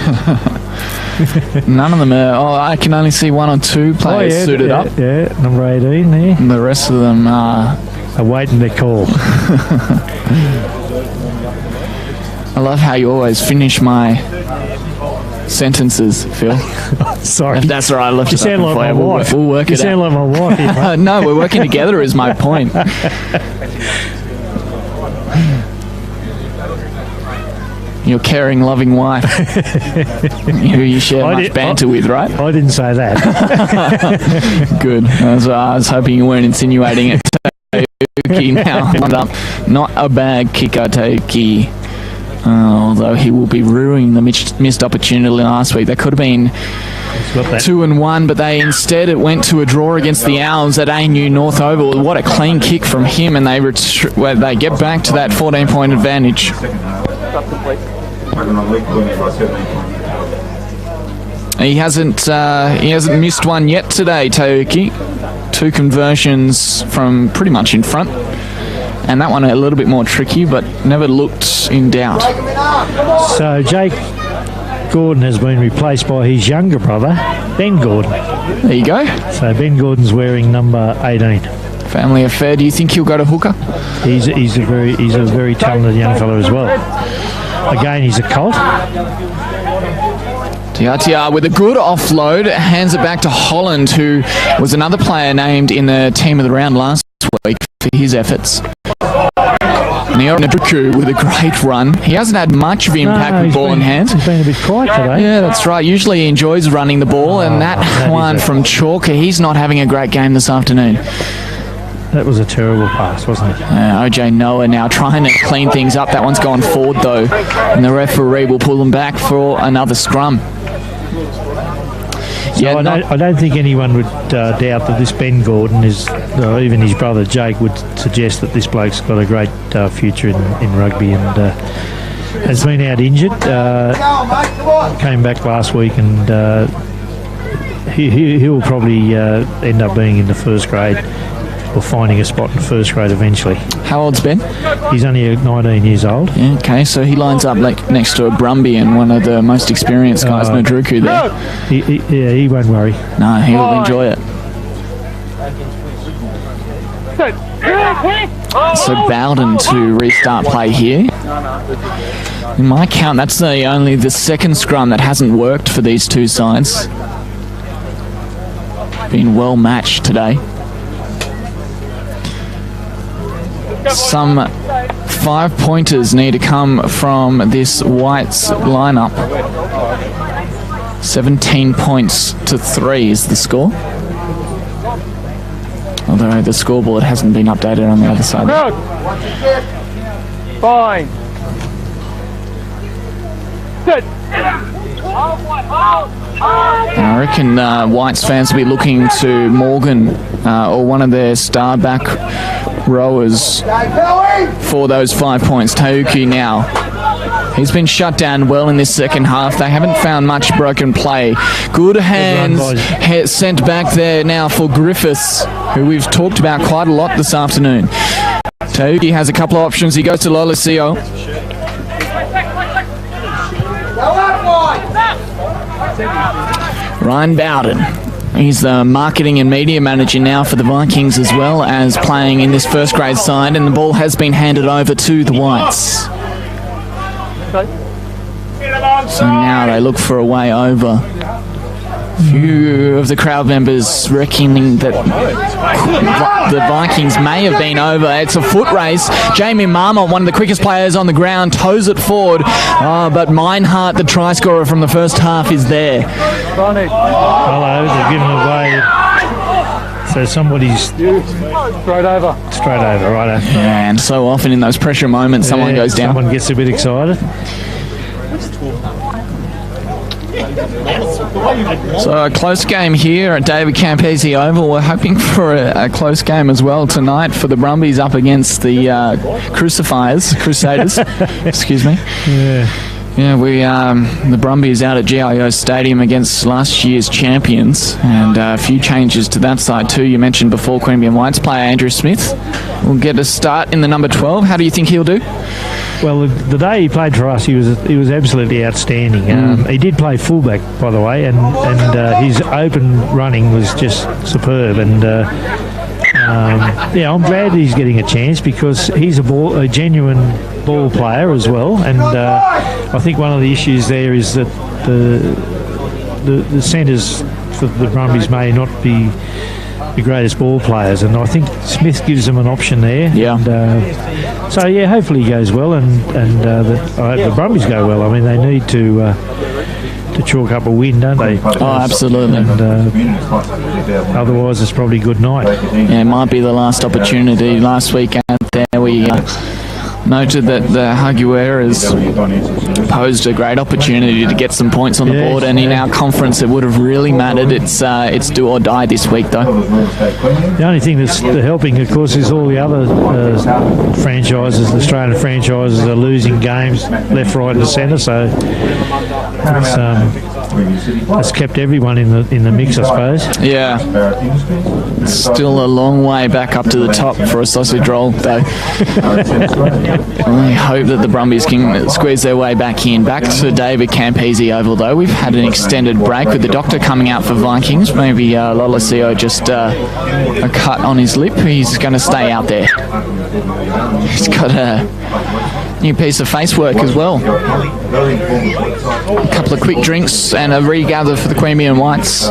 None of them are... Oh, I can only see 1 or 2 players suited up. Yeah, number 18 there. And the rest of them are awaiting their call. I love how you always finish my sentences, Phil. Sorry. That's all right. I left you sound like my wife. We'll work it out. You sound like my wife. Here, no, we're working together is my point. Your caring, loving wife, who you share much banter with, right? I didn't say that. Good. I was hoping you weren't insinuating it. Tauki now not a bad kicker, Tauki. Although he will be ruining the missed opportunity last week. That could have been got that. 2-1, but they instead it went to a draw against the Owls at ANU North Oval. What a clean kick from him, and they get back to that 14-point advantage. He hasn't missed one yet today, Tauki. 2 conversions from pretty much in front, and that one a little bit more tricky, but never looked in doubt. So Jake Gordon has been replaced by his younger brother, Ben Gordon. There you go. So Ben Gordon's wearing number 18. Family affair. Do you think he'll go to hooker? He's a very talented young fellow as well. Again, he's a Colt. Tiatia with a good offload, hands it back to Holland, who was another player named in the team of the round last week for his efforts. Neo Nadruku with a great run. He hasn't had much of impact with ball in hand. He's been a bit quiet today. Yeah, that's right. Usually he enjoys running the ball, and that one from Chalker, he's not having a great game this afternoon. That was a terrible pass, wasn't it? OJ Noah now trying to clean things up. That one's gone forward, though, and the referee will pull them back for another scrum. So I don't think anyone would doubt that this Ben Gordon is, or even his brother Jake would suggest that this bloke's got a great future in rugby, and has been out injured. Came back last week, and he'll probably end up being in the first grade, or finding a spot in first grade eventually. How old's Ben? He's only 19 years old. Yeah, okay, so he lines up next to a Queanbeyan, one of the most experienced guys, Nadruku there. He won't worry. No, he'll enjoy it. So Bowden to restart play here. In my count, that's only the second scrum that hasn't worked for these two sides. Been well matched today. Some 5-pointers need to come from this Whites lineup. 17 points to 3 is the score. Although the scoreboard hasn't been updated on the other side. Fine. I reckon Whites fans will be looking to Morgan or one of their star back rowers for those 5 points. Tauki now. He's been shut down well in this second half. They haven't found much broken play. Good hands sent back there now for Griffiths, who we've talked about quite a lot this afternoon. Tauki has a couple of options. He goes to Lolosio. Ryan Bowden. He's the marketing and media manager now for the Vikings, as well as playing in this first grade side, and the ball has been handed over to the Whites. So now they look for a way over. Few of the crowd members reckoning that the Vikings may have been over. It's a foot race. Jamie Marmot, one of the quickest players on the ground, toes it forward. But Meinhardt, the try scorer from the first half, is there. Hello, they've given away. So somebody's Straight over, right? Yeah, and so often in those pressure moments, someone goes down. Someone gets a bit excited. So a close game here at David Campese Oval. We're hoping for a close game as well tonight for the Brumbies up against the Crusaders. Excuse me. Yeah, the Brumbies out at GIO Stadium against last year's champions, and a few changes to that side too. You mentioned before Queanbeyan Whites player Andrew Smith will get a start in the number 12. How do you think he'll do? Well, the day he played for us, he was absolutely outstanding. He did play fullback, by the way, and his open running was just superb. And I'm glad he's getting a chance, because he's a genuine ball player as well. And I think one of the issues there is that the centres for the Brumbies may not be the greatest ball players, and I think Smith gives them an option there. Yeah. And, hopefully he goes well, and I hope the Brumbies go well. I mean, they need to chalk up a win, don't they? Oh, absolutely. And otherwise, it's probably good night. Yeah, it might be the last opportunity. Last week out there, we noted that the Jaguares posed a great opportunity to get some points on the board, and in our conference it would have really mattered. It's do or die this week, though. The only thing that's helping, of course, is all the other franchises, the Australian franchises, are losing games left, right and centre, so it's kept everyone in the mix, I suppose. Yeah. Still a long way back up to the top for a sausage roll, though. I hope that the Brumbies can squeeze their way back in. Back to David Campese Oval, though. We've had an extended break with the doctor coming out for Vikings. Maybe Lolosio just a cut on his lip. He's going to stay out there. He's got a new piece of face work as well. A couple of quick drinks and a regather for the Queanbeyan Whites.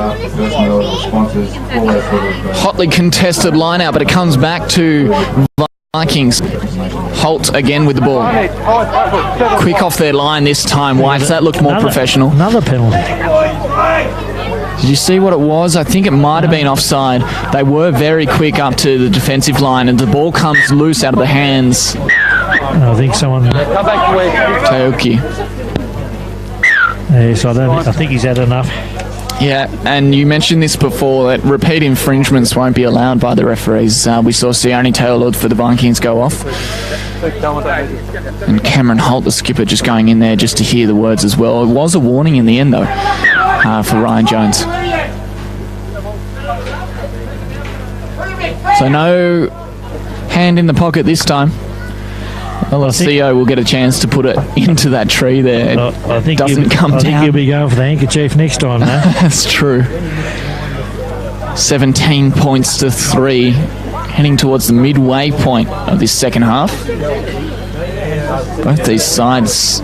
Hotly contested line out, but it comes back to Vikings. Holt again with the ball. Quick off their line this time, Whites. That looked more professional. Another penalty. Did you see what it was? I think it might have been offside. They were very quick up to the defensive line, and the ball comes loose out of the hands. I think someone... Taoki. Yes, I think he's had enough. Yeah, and you mentioned this before, that repeat infringements won't be allowed by the referees. We saw Sione Taylor for the Vikings go off. And Cameron Holt, the skipper, just going in there just to hear the words as well. It was a warning in the end, though, for Ryan Jones. So no hand in the pocket this time. Lolosio will get a chance to put it into that tree there. It I think doesn't come down. I think he'll be going for the handkerchief next time now. That's true. 17 points to 3, heading towards the midway point of this second half. Both these sides,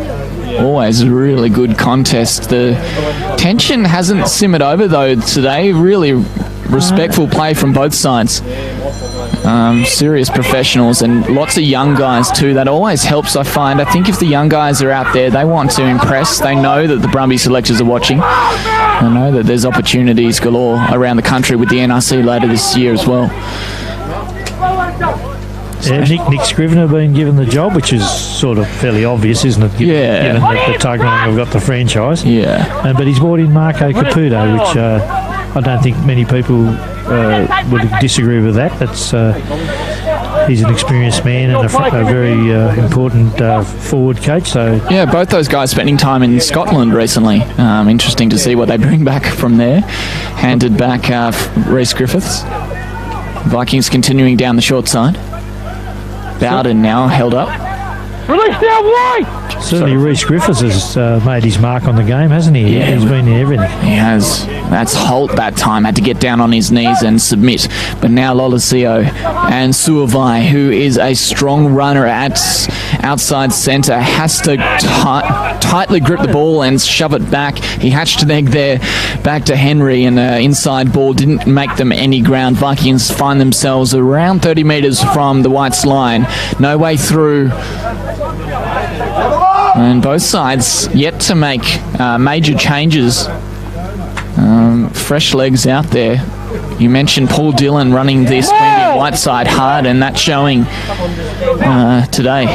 always really good contest. The tension hasn't simmered over, though, today. Really respectful play from both sides. Serious professionals and lots of young guys too. That always helps, I find. I think if the young guys are out there, they want to impress. They know that the Brumby selectors are watching. They know that there's opportunities galore around the country with the NRC later this year as well. Yeah, Nick Scrivener been given the job, which is sort of fairly obvious, isn't it? Given that the Tuggeranong have got the franchise. Yeah. But he's brought in Marco Caputo, which I don't think many people would disagree with that. That's he's an experienced man and a very important forward coach. So yeah, both those guys spending time in Scotland recently. Interesting to see what they bring back from there. Handed back Rhys Griffiths. Vikings continuing down the short side. Bowden now held up. Release down wide! Certainly Rhys Griffiths has made his mark on the game, hasn't he? Yeah, he's been in everything. He has. That's Holt that time, had to get down on his knees and submit. But now Lolosio and Suavai, who is a strong runner at outside centre, has to tightly grip the ball and shove it back. He hatched an egg there, back to Henry, and inside ball didn't make them any ground. Vikings find themselves around 30 metres from the Whites line. No way through. And both sides yet to make major changes. Fresh legs out there. You mentioned Paul Dillon running this Queanbeyan White side hard, and that's showing today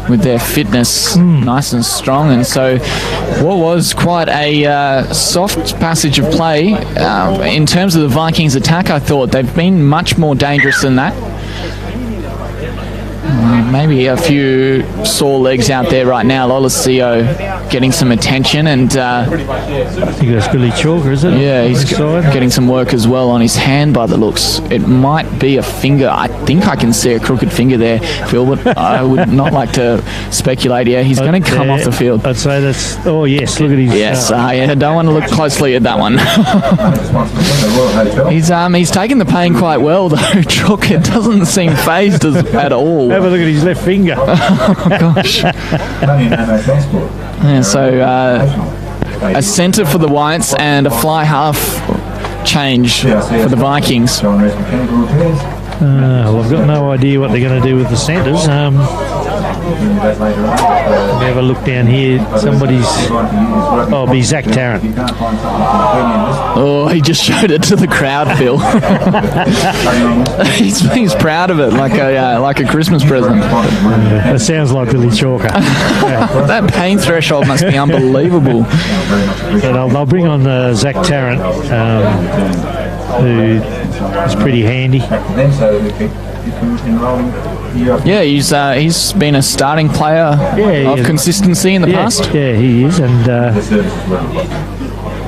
with their fitness nice and strong. And so what was quite a soft passage of play in terms of the Vikings attack. I thought they've been much more dangerous than that. Maybe a few sore legs out there right now. Lolosio getting some attention, and I think that's Billy Chalker, is it? Yeah, he's getting some work as well on his hand by the looks. It might be a finger. I think I can see a crooked finger there, Phil, but I would not like to speculate here. He's going to come off the field. I'd say that's... Oh, yes, look at his... Yes, I don't want to look closely at that one. He's taken the pain quite well, though. Chalker doesn't seem phased at all. Have a look at his left finger. Oh, gosh. Yeah, so a centre for the Whites and a fly half change for the Vikings. Well, I've got no idea what they're going to do with the centres. We have a look down here. Somebody's... Oh, it'll be Zach Tarrant. Oh, he just showed it to the crowd, Phil. he's proud of it, like a Christmas present. That sounds like Billy Chalker. That pain threshold must be unbelievable. But I'll bring on Zach Tarrant, who is pretty handy. Yeah, he's been a starting player of consistency in the past. Yeah, he is, and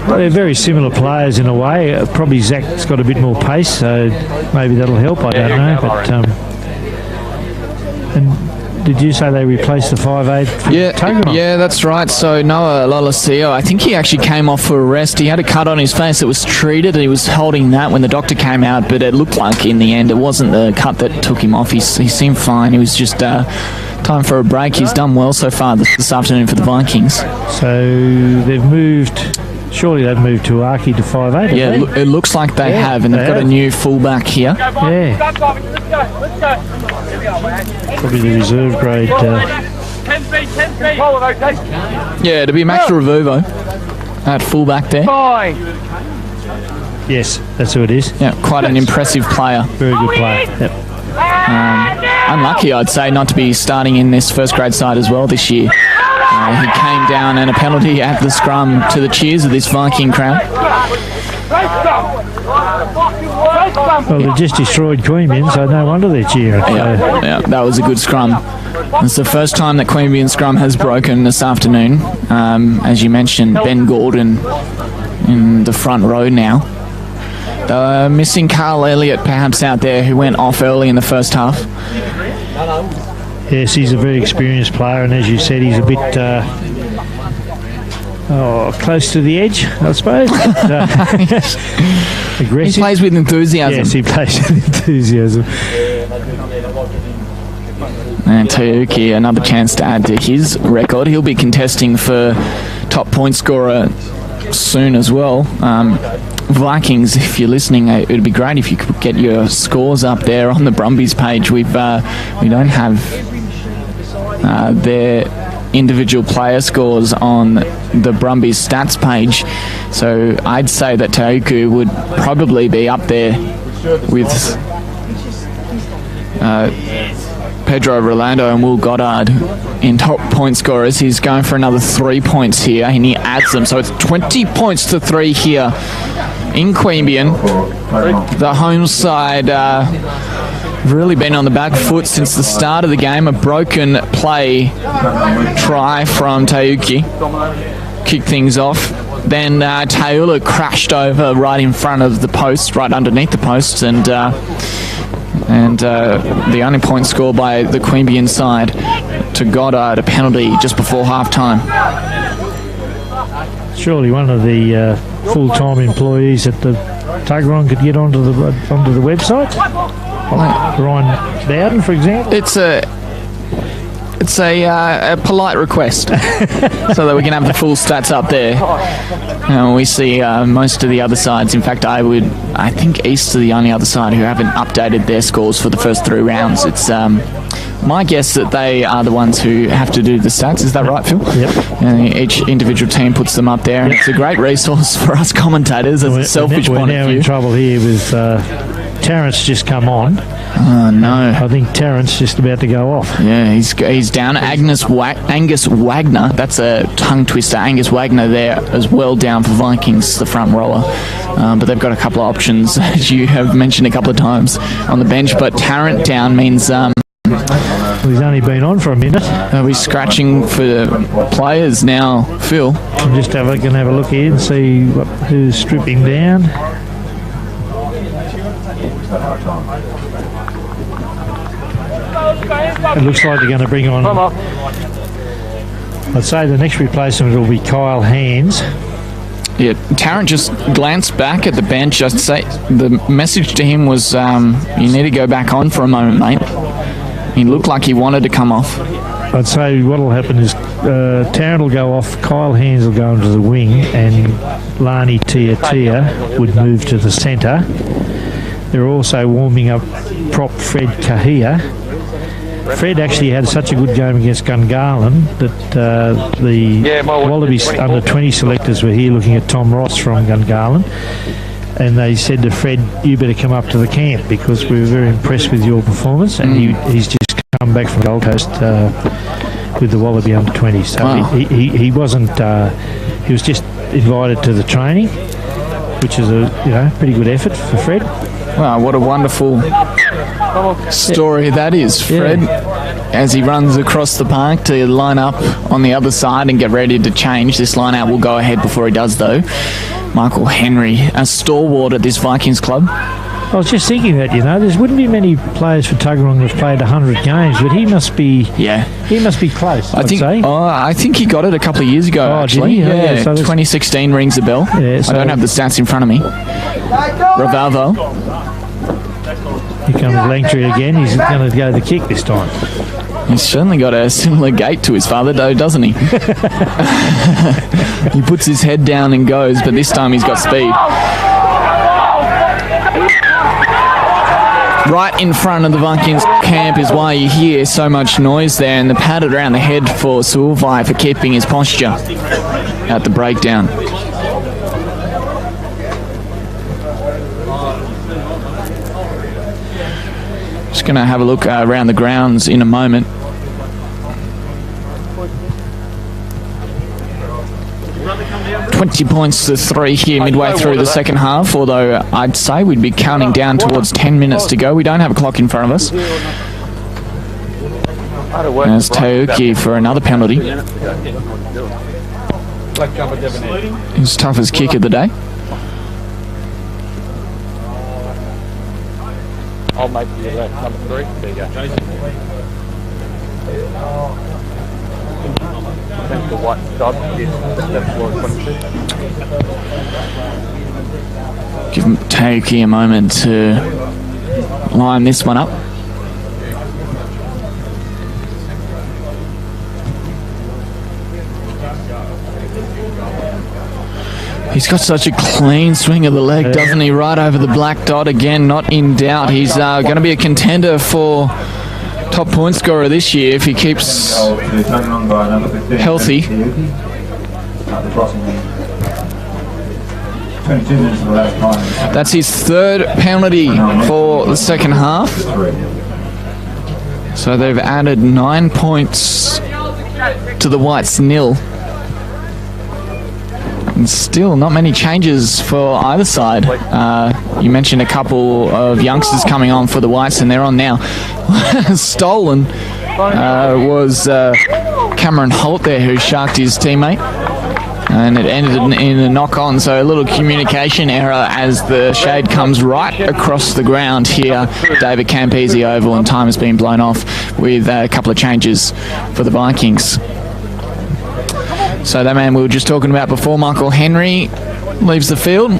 they're very similar players in a way. Probably Zach's got a bit more pace, so maybe that'll help. I don't know, but and did you say they replaced the 5'8"? Yeah, that's right. So Noah Lolosio, I think he actually came off for a rest. He had a cut on his face that was treated. He was holding that when the doctor came out, but it looked like in the end it wasn't the cut that took him off. He seemed fine. It was just time for a break. He's done well so far this afternoon for the Vikings. So they've moved... Surely they've moved Tuaki to 5'8". Yeah, it looks like they have, and they've got a new fullback here. Yeah. Probably the reserve grade. Yeah, it'll be Max Revuvo at fullback there. Yes, that's who it is. Yeah, quite an impressive player. Very good player. Yep. Unlucky, I'd say, not to be starting in this first grade side as well this year. He came down and a penalty at the scrum to the cheers of this Viking crowd. Well, they just destroyed Queanbeyan, so no wonder they're cheering. Yeah, that was a good scrum. It's the first time that Queanbeyan scrum has broken this afternoon. As you mentioned, Ben Gordon in the front row now. Missing Carl Elliott perhaps out there, who went off early in the first half. Yes, he's a very experienced player, and as you said, he's a bit close to the edge, I suppose. Aggressive. He plays with enthusiasm. Yes, he plays with enthusiasm. And Tayuki, another chance to add to his record. He'll be contesting for top point scorer soon as well. Vikings, if you're listening, it would be great if you could get your scores up there on the Brumbies page. We don't have their individual player scores on the Brumbies stats page, so I'd say that Tauku would probably be up there with Pedro Rolando and Will Goddard in top point scorers. He's going for another 3 points here, and he adds them, so it's 20 points to 3 here in Queanbeyan. The home side really been on the back foot since the start of the game. A broken play try from Tauki kicked things off. Then Taula crashed over right in front of the post, right underneath the post, and the only point scored by the Queanbeyan side to Goddard, a penalty just before half time. Surely one of the full-time employees at the Tuggeranong could get onto the website. Like Ryan Bowden, for example. It's a polite request, so that we can have the full stats up there. We see most of the other sides. In fact, I think East are the only other side who haven't updated their scores for the first 3 rounds. It's my guess that they are the ones who have to do the stats. Is that right, Phil? Yep. Each individual team puts them up there, and it's a great resource for us commentators as a selfish point of view. We're now in trouble here with Terrence just come on. Oh, no. I think Terrence just about to go off. Yeah, he's down. Angus Wagner, that's a tongue twister. Angus Wagner there as well, down for Vikings, the front rower. But they've got a couple of options, as you have mentioned a couple of times, on the bench. But Tarrant down means... he's only been on for a minute. Are we scratching for players now, Phil? I'm just going to have a look here and see who's stripping down. It looks like they're going to bring on... I'd say the next replacement will be Kyle Hands. Yeah, Tarrant just glanced back at the bench. I'd say the message to him was, you need to go back on for a moment, mate. He looked like he wanted to come off. I'd say what will happen is Tarrant will go off, Kyle Hands will go into the wing, and Lani Tia would move to the centre. They're also warming up prop Fred Kahia. Fred actually had such a good game against Gungahlin that the Wallabies under-20 selectors were here looking at Tom Ross from Gungahlin, and they said to Fred, you better come up to the camp because we were very impressed with your performance. And he's just come back from Gold Coast with the Wallaby under-20. So he wasn't, he was just invited to the training, which is a pretty good effort for Fred. Wow, what a wonderful story that is, Fred. As he runs across the park to line up on the other side and get ready to change. This line-out will go ahead before he does, though. Michael Henry, a stalwart at this Vikings club. I was just thinking that, there wouldn't be many players for Tuggeranong who've played 100 games, but he must be close, I think he got it a couple of years ago, actually. Did he? Yeah, so 2016 rings a bell. Yeah, I don't have the stats in front of me. Ravalvo. Here comes Langtry again. He's going to go the kick this time. He's certainly got a similar gait to his father, though, doesn't he? He puts his head down and goes, but this time he's got speed. Right in front of the Vikings camp is why you hear so much noise there, and the patted around the head for Su'uvai for keeping his posture at the breakdown. Just going to have a look around the grounds in a moment. $20-3 here midway through the second half, although I'd say we'd be counting down towards 10 minutes to go. We don't have a clock in front of us. There's Tauki for another penalty. His toughest kick of the day. I'll make you number 3. There you go. The white dot is floor 22. Give Tauki a moment to line this one up. He's got such a clean swing of the leg, doesn't he? Right over the black dot again, not in doubt. He's going to be a contender for top point scorer this year if he keeps healthy. That's his third penalty for the second half. So they've added 9 points to the Whites' nil. And still not many changes for either side. You mentioned a couple of youngsters coming on for the Whites, and they're on now. Stolen was Cameron Holt there, who sharked his teammate. And it ended in a knock-on, so a little communication error as the shade comes right across the ground here. David Campese Oval, and time has been blown off with a couple of changes for the Vikings. So that man we were just talking about before, Michael Henry, leaves the field.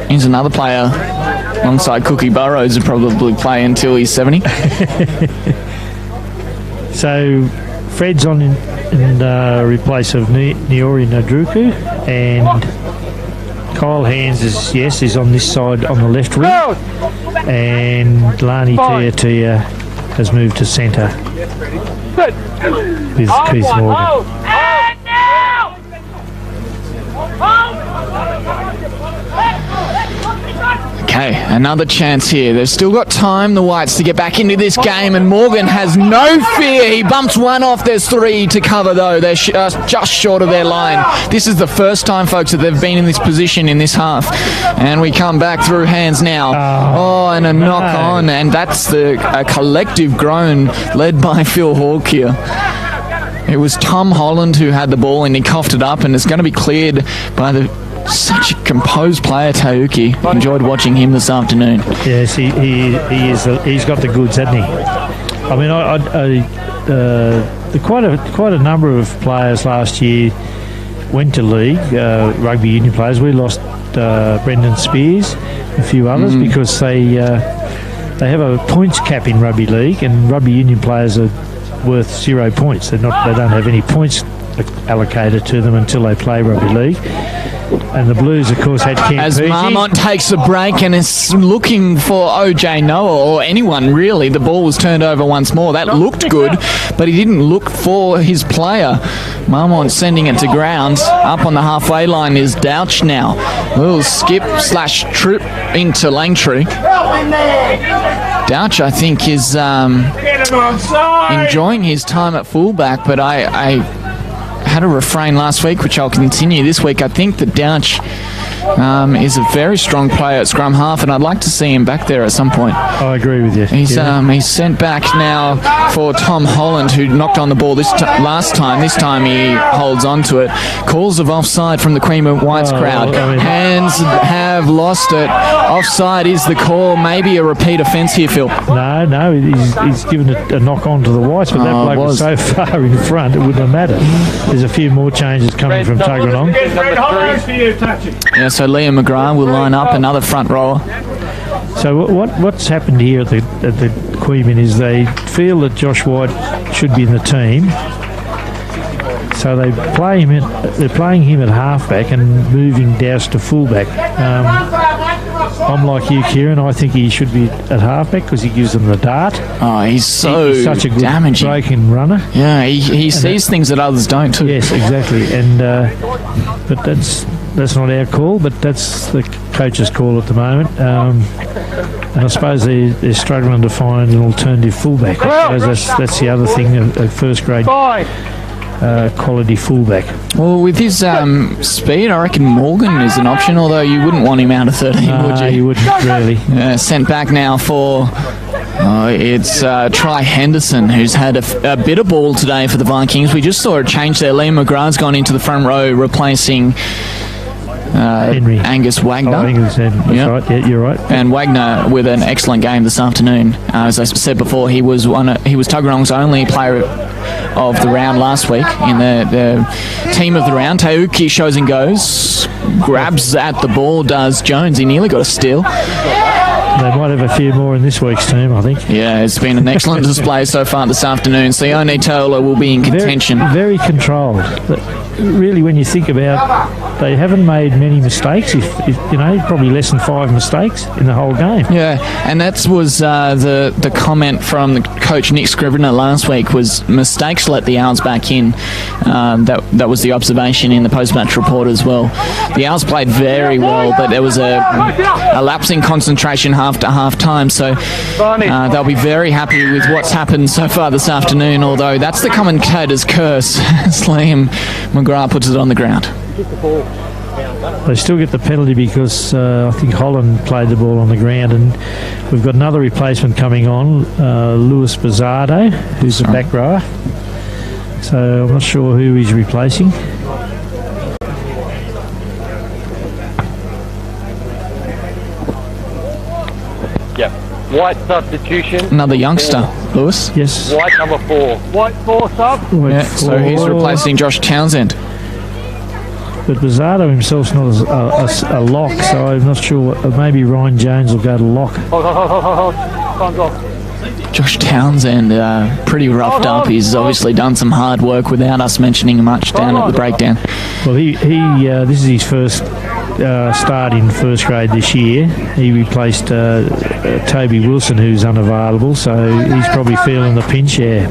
He's another player alongside Cookie Burrows who probably play until he's 70. So Fred's on in replace of Niori Nadruku, and Kyle Hands is on this side on the left wing, and Lani Tia has moved to centre with Keith Morgan. Okay, another chance here. They've still got time, the Whites, to get back into this game, and Morgan has no fear. He bumps one off. There's 3 to cover, though. They're just short of their line. This is the first time, folks, that they've been in this position in this half. And we come back through Hands now. And a knock on, and that's a collective groan led by Phil Hawke here. It was Tom Holland who had the ball, and he coughed it up, and it's going to be cleared by such a composed player, Tauki. Enjoyed watching him this afternoon. Yes, he is. He's got the goods, hasn't he? I mean, quite a number of players last year went to league, rugby union players. We lost Brendan Spears, a few others, because they have a points cap in rugby league, and rugby union players are worth 0 points. They don't have any points allocated to them until they play rugby league. And the Blues, of course, had Queanbeyan. As Marmont takes a break and is looking for OJ Noah or anyone really, the ball was turned over once more. That looked good, but he didn't look for his player. Marmont sending it to ground. Up on the halfway line is Douch now. Little skip/trip into Langtree. Douch, I think, is enjoying his time at fullback, but I had a refrain last week, which I'll continue this week. I think that Douch is a very strong player at scrum half, and I'd like to see him back there at some point. I agree with you. He's sent back now for Tom Holland, who knocked on the ball last time. This time he holds on to it. Calls of offside from the Queanbeyan Whites crowd. Hands have lost it. Offside is the call. Maybe a repeat offence here, Phil. No, he's given a knock on to the Whites, but that bloke was so far in front it wouldn't have mattered. There's a few more changes coming from Tuggeranong. Yeah, so Liam McGrath will line up, another front rower. So what's happened here at the Queanbeyan is they feel that Josh White should be in the team. So they're playing him at halfback and moving Dowse to fullback. I'm like you, Kieran. I think he should be at halfback because he gives them the dart. Oh, he's such a good damaging breaking runner. Yeah, he sees things that others don't too. Yes, exactly. And but that's not our call, but that's the coach's call at the moment. And I suppose they're struggling to find an alternative fullback. I suppose that's the other thing, a first grade quality fullback. Well, with his speed, I reckon Morgan is an option, although you wouldn't want him out of 13, would you? You wouldn't, really. Sent back now for... it's Try Henderson, who's had a bit of ball today for the Vikings. We just saw a change there. Liam McGrath's gone into the front row, replacing... Henry. Angus Wagner. That's right. Yeah, you're right. And Wagner with an excellent game this afternoon. As I said before, he was Tuggeranong's only player of the round last week in the team of the round. Teuki shows and goes, grabs at the ball, does Jones. He nearly got a steal. They might have a few more in this week's team, I think. Yeah, it's been an excellent display so far this afternoon. Sione Tola will be in contention. Very controlled. But really, when you think about, they haven't made many mistakes. If probably less than 5 mistakes in the whole game. Yeah, and that was the comment from the coach Nick Scrivener last week, was mistakes let the Owls back in. That was the observation in the post-match report as well. The Owls played very well, but there was a lapse in concentration half to half time, so they'll be very happy with what's happened so far this afternoon, although that's the commentator's curse as Liam McGrath puts it on the ground. They still get the penalty because I think Holland played the ball on the ground, and we've got another replacement coming on, Lewis Bizzardo, who's a back rower, so I'm not sure who he's replacing. White substitution. Another youngster, Lewis. Yes. White number 4. White 4 sub. So he's replacing Josh Townsend. But Bizzardo himself's not a lock, so I'm not sure. Maybe Ryan Jones will go to lock. Hold. Time's off. Josh Townsend, pretty roughed up. He's obviously done some hard work without us mentioning much down at the breakdown. Well, he this is his first start in first grade this year. He replaced Toby Wilson, who's unavailable, so he's probably feeling the pinch here.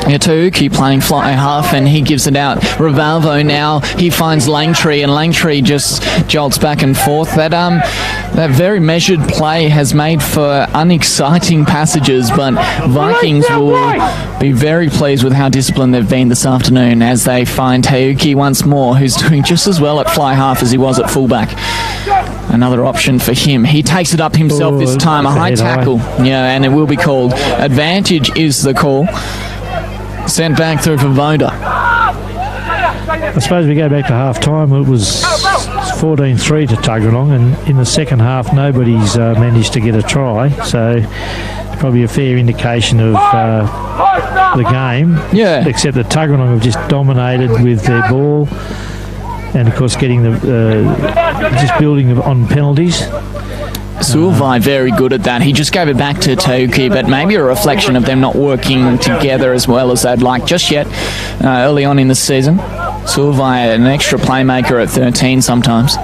Yeah, Teuki playing fly half, and he gives it out. Rivalvo now, he finds Langtree, and Langtree just jolts back and forth. That very measured play has made for unexciting passages, but Vikings will be very pleased with how disciplined they've been this afternoon as they find Teuki once more, who's doing just as well at fly half as he was at fullback. Another option for him. He takes it up himself this time, a high tackle. Yeah, and it will be called. Advantage is the call. Sent back through for Voda. I suppose we go back to half time. It was 14-3 to Tuggeranong, and in the second half nobody's managed to get a try, so probably a fair indication of the game. Yeah. Except that Tuggeranong have just dominated with their ball, and of course getting just building on penalties. Sulvai very good at that. He just gave it back to Teuki, but maybe a reflection of them not working together as well as they'd like just yet early on in the season. Sulvai, an extra playmaker at 13 sometimes.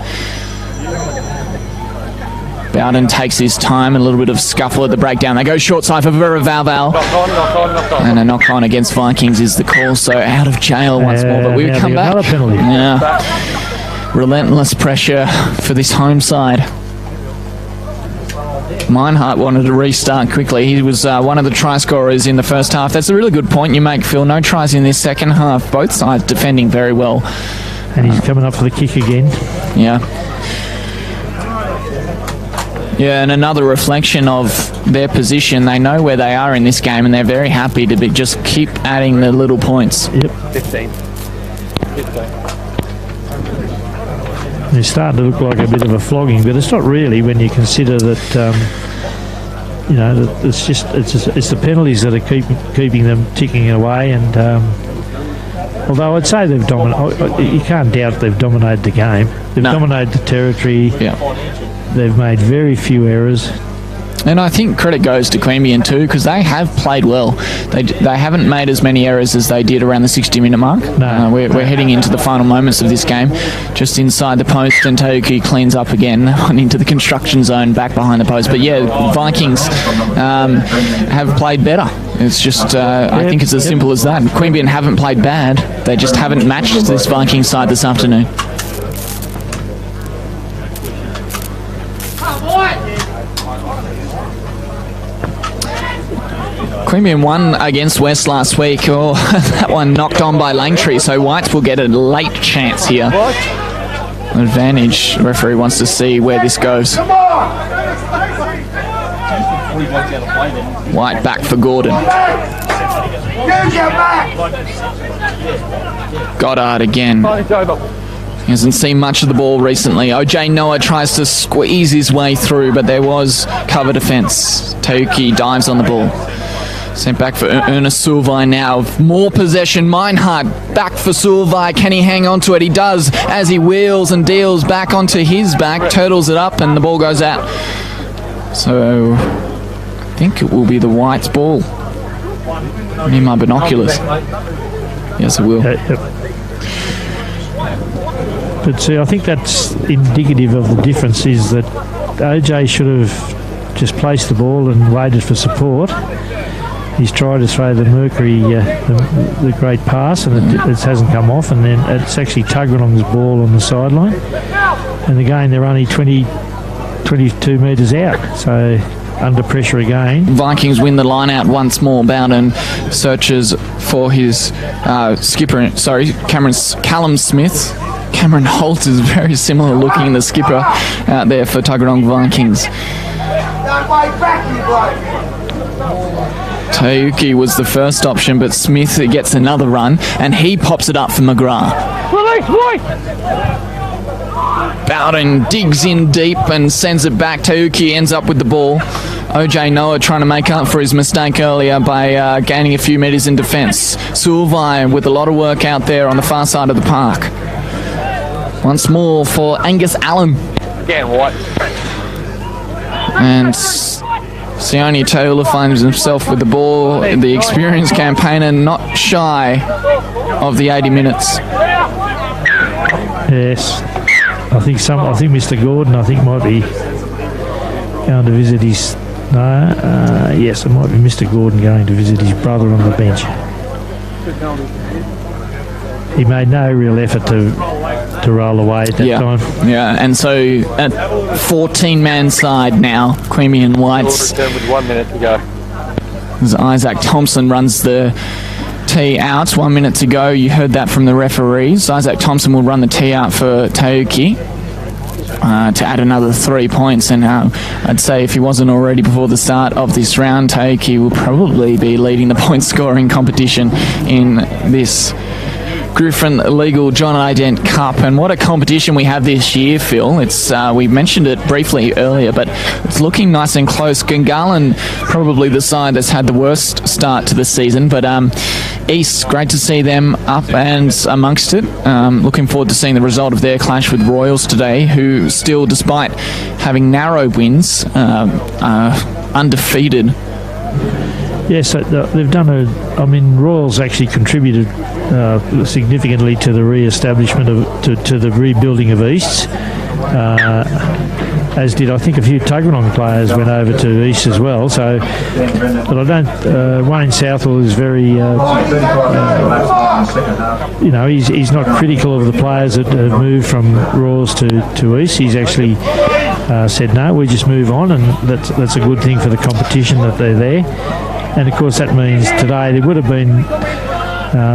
Bowden takes his time, a little bit of scuffle at the breakdown. They go short side for Veravalval. Knock on. And a knock on against Vikings is the call, so out of jail once more. But we would come back. Another penalty. Yeah. Relentless pressure for this home side. Meinhardt wanted to restart quickly. He was one of the try scorers in the first half. That's a really good point you make, Phil. No tries in this second half. Both sides defending very well. And he's coming up for the kick again. Yeah. Yeah, and another reflection of their position. They know where they are in this game, and they're very happy to just keep adding the little points. Yep. 15. It's starting to look like a bit of a flogging, but it's not really when you consider that, that it's the penalties that are keeping them ticking away. And although I'd say they've dominated, you can't doubt they've dominated the game. They've dominated the territory. Yeah. They've made very few errors. And I think credit goes to Queanbeyan too, because they have played well. They haven't made as many errors as they did around the 60-minute mark. No. We're heading into the final moments of this game. Just inside the post, and Tauki cleans up again into the construction zone back behind the post. But yeah, Vikings have played better. It's just, I think it's as simple as that. Queanbeyan haven't played bad. They just haven't matched this Vikings side this afternoon. Queanbeyan won against West last week. Oh, that one knocked on by Langtree, so Whites will get a late chance here. Advantage. The referee wants to see where this goes. White back for Gordon. Goddard again. He hasn't seen much of the ball recently. OJ Noah tries to squeeze his way through, but there was cover defence. Tauki dives on the ball. Sent back for Ernest Sulvai now. More possession. Meinhardt back for Sulvai. Can he hang on to it? He does as he wheels and deals back onto his back. Turtles it up and the ball goes out. So I think it will be the Whites ball. I need my binoculars. Yes, it will. But see, I think that's indicative of the difference is that OJ should have just placed the ball and waited for support. He's tried to throw the Mercury, the great pass, and it hasn't come off, and then it's actually Tuggeranong's ball on the sideline. And again, they're only 22 metres out, so under pressure again. Vikings win the line out once more. Bowden searches for his Callum Smith. Cameron Holt is very similar looking, the skipper out there for Tuggeranong Vikings. Tauki was the first option, but Smith gets another run, and he pops it up for McGrath. Bowden digs in deep and sends it back. Tauki ends up with the ball. OJ Noah trying to make up for his mistake earlier by gaining a few metres in defence. Sulvai with a lot of work out there on the far side of the park. Once more for Angus Allen. Again, what? And Sione Taylor finds himself with the ball. The experienced campaigner not shy of the 80 minutes. Yes. I think Mr. Gordon, might be going to visit his... yes, it might be Mr. Gordon going to visit his brother on the bench. He made no real effort to roll away at that time. Yeah, and so at 14-man side now, Queanbeyan Whites. With 1 minute to go. As Isaac Thompson runs the tee out, 1 minute to go. You heard that from the referees. Isaac Thompson will run the tee out for Tauki to add another 3 points. And I'd say if he wasn't already before the start of this round, Tauki will probably be leading the point scoring competition in this Griffin Legal John I. Dent Cup. And what a competition we have this year, Phil. It's we mentioned it briefly earlier, but it's looking nice and close. Gungahlin probably the side that's had the worst start to the season, but East, great to see them up and amongst it. Looking forward to seeing the result of their clash with Royals today, who still, despite having narrow wins, undefeated Yes, they've done Royals actually contributed significantly to the re-establishment to the rebuilding of Easts. As did, I think, a few Tuggeranong players went over to East as well. So, but I don't. Wayne Southwell is very, he's not critical of the players that have moved from Royals to East. He's actually said no, we just move on, and that's a good thing for the competition that they're there. And of course, that means today there would have been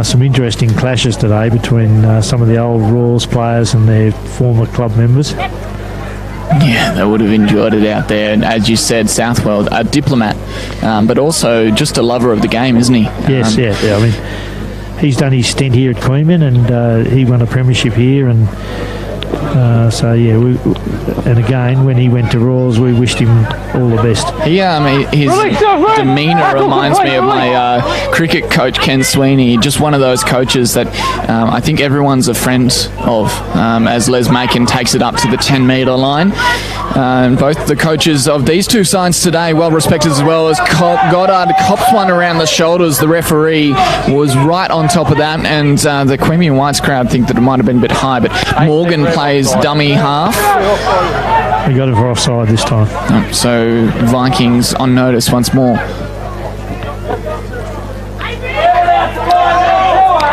some interesting clashes today between some of the old Royals players and their former club members. Yeah, they would have enjoyed it out there. And as you said, Southwell, a diplomat, but also just a lover of the game, isn't he? Yes, yeah. I mean, he's done his stint here at Queanbeyan, and he won a premiership here. And and again, when he went to Royals, we wished him all the best. His demeanour reminds me of my cricket coach, Ken Sweeney. Just one of those coaches that I think everyone's a friend of, as Les Macon takes it up to the 10-metre line. Both the coaches of these two sides today, well respected as well, as Goddard cops one around the shoulders. The referee was right on top of that, and the Queanbeyan Whites crowd think that it might have been a bit high, but Morgan plays dummy half. We got it for offside this time. So Vikings on notice once more.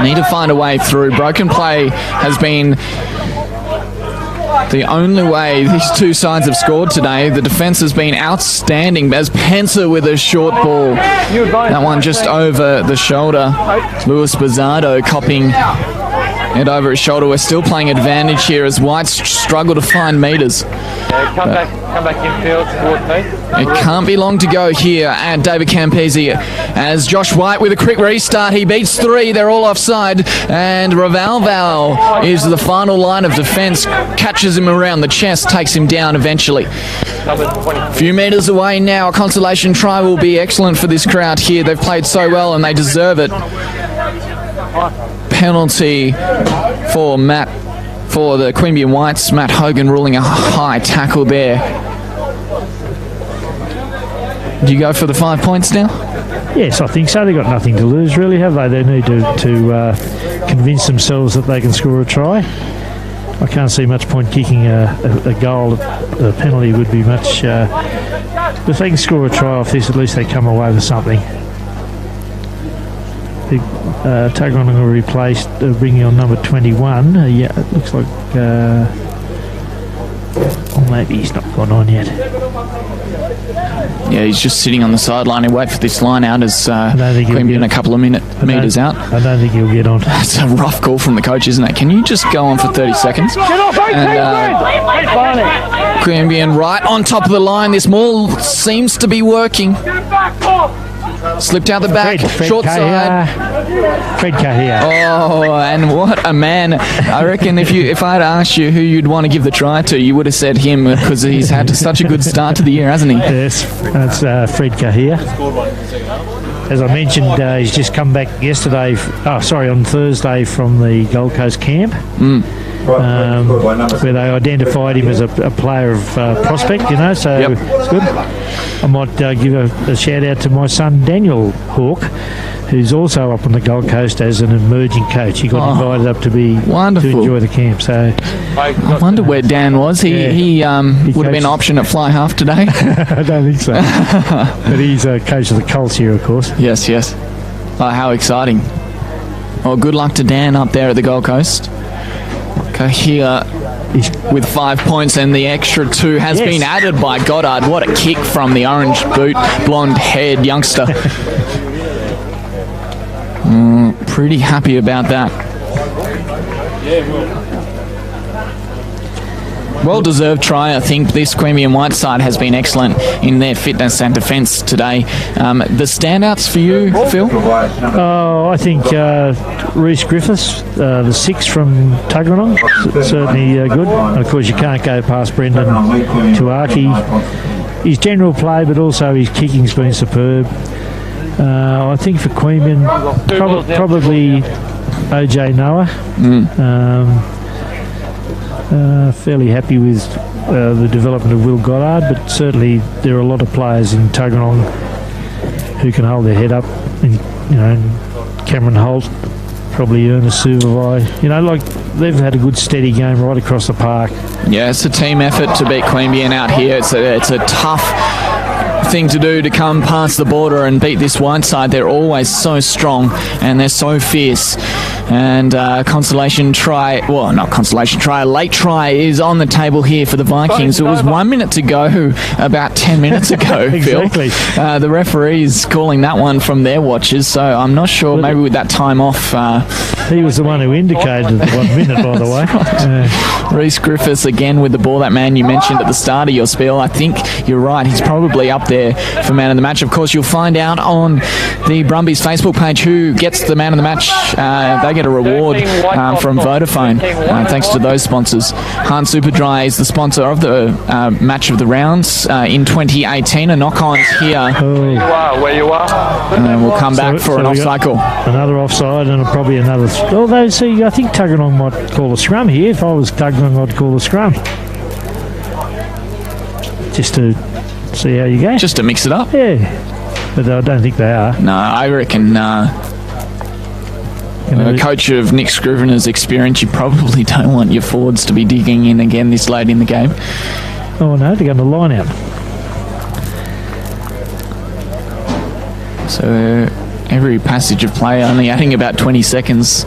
Need to find a way through. Broken play has been the only way these two sides have scored today. The defence has been outstanding, as Pencer with a short ball. That one just over the shoulder. Lewis Bizzardo copying it over his shoulder. We're still playing advantage here as Whites struggle to find meters. Come back infield towards me. It can't be long to go here at David Campese as Josh White with a quick restart. He beats three. They're all offside. And Ravalval is the final line of defence. Catches him around the chest, takes him down eventually. A few metres away now. A consolation try will be excellent for this crowd here. They've played so well and they deserve it. Penalty for the Queanbeyan Whites. Matt Hogan ruling a high tackle there. Do you go for the 5 points now? Yes, I think so. They've got nothing to lose, really, have they? They need to convince themselves that they can score a try. I can't see much point kicking a goal. A penalty would be much... if they can score a try off this, at least they come away with something. Tuggeranong will replace, bringing on number 21. Yeah, it looks like... maybe he's not gone on yet. Yeah, he's just sitting on the sideline and wait for this line out as Queanbeyan a couple of metres out. I don't think he'll get on. It's a rough call from the coach, isn't it? Can you just go on for 30 seconds? Queanbeyan right on top of the line. This maul seems to be working. Slipped out the back, short side. Fred Cahia. Oh, and what a man. I reckon if I'd asked you who you'd want to give the try to, you would have said him, because he's had such a good start to the year, hasn't he? Yes, that's Fred Cahia. As I mentioned, he's just come back on Thursday from the Gold Coast camp. Where they identified him as a player of prospect, so it's good. I might give a shout out to my son Daniel Hawke, who's also up on the Gold Coast as an emerging coach. He got invited up to enjoy the camp. So I wonder where Dan was. He would have been an option at fly half today. I don't think so. But he's a coach of the Colts here, of course. Yes. Oh, how exciting. Well, good luck to Dan up there at the Gold Coast. Here with 5 points, and the extra 2 has been added by Goddard. What a kick from the orange boot, blonde haired youngster. Pretty happy about that. Well-deserved try. I think this Queanbeyan White side has been excellent in their fitness and defence today. The standouts for you, Phil? I think Reece Griffiths, the 6 from Tuggeranong, certainly good. And of course, you can't go past Brendan Tuaki. His general play, but also his kicking's been superb. I think for Queanbeyan, probably OJ Noah. Fairly happy with the development of Will Goddard, but certainly there are a lot of players in Tuggeranong who can hold their head up. And, and Cameron Holt, probably Ernest Supervi. They've had a good steady game right across the park. Yeah, it's a team effort to beat Queanbeyan out here. It's a tough thing to do to come past the border and beat this white side. They're always so strong and they're so fierce. And consolation try, well, not consolation try, a late try is on the table here for the Vikings. It was 1 minute to go about 10 minutes ago, Exactly. Phil. The referee's calling that one from their watches, so I'm not sure, maybe with that time off. He was the one who indicated the 1 minute, by the way. Reece Griffiths again with the ball, that man you mentioned at the start of your spiel. I think you're right, he's probably up there for man of the match. Of course, you'll find out on the Brumbies Facebook page who gets the man of the match. They get a reward from Vodafone, thanks to those sponsors. Hunt Superdry is the sponsor of the match of the rounds in 2018. A knock-on here. Where you are. We'll come back for an off cycle. Another offside and probably another. Although, see, I think Tuggeranong might call a scrum here. If I was Tuggeranong, I'd call a scrum. Just to see how you go. Just to mix it up? Yeah. But I don't think they are. No, I reckon a coach of Nick Scrivener's experience, you probably don't want your forwards to be digging in again this late in the game. Oh, no, they're going to line out. So every passage of play only adding about 20 seconds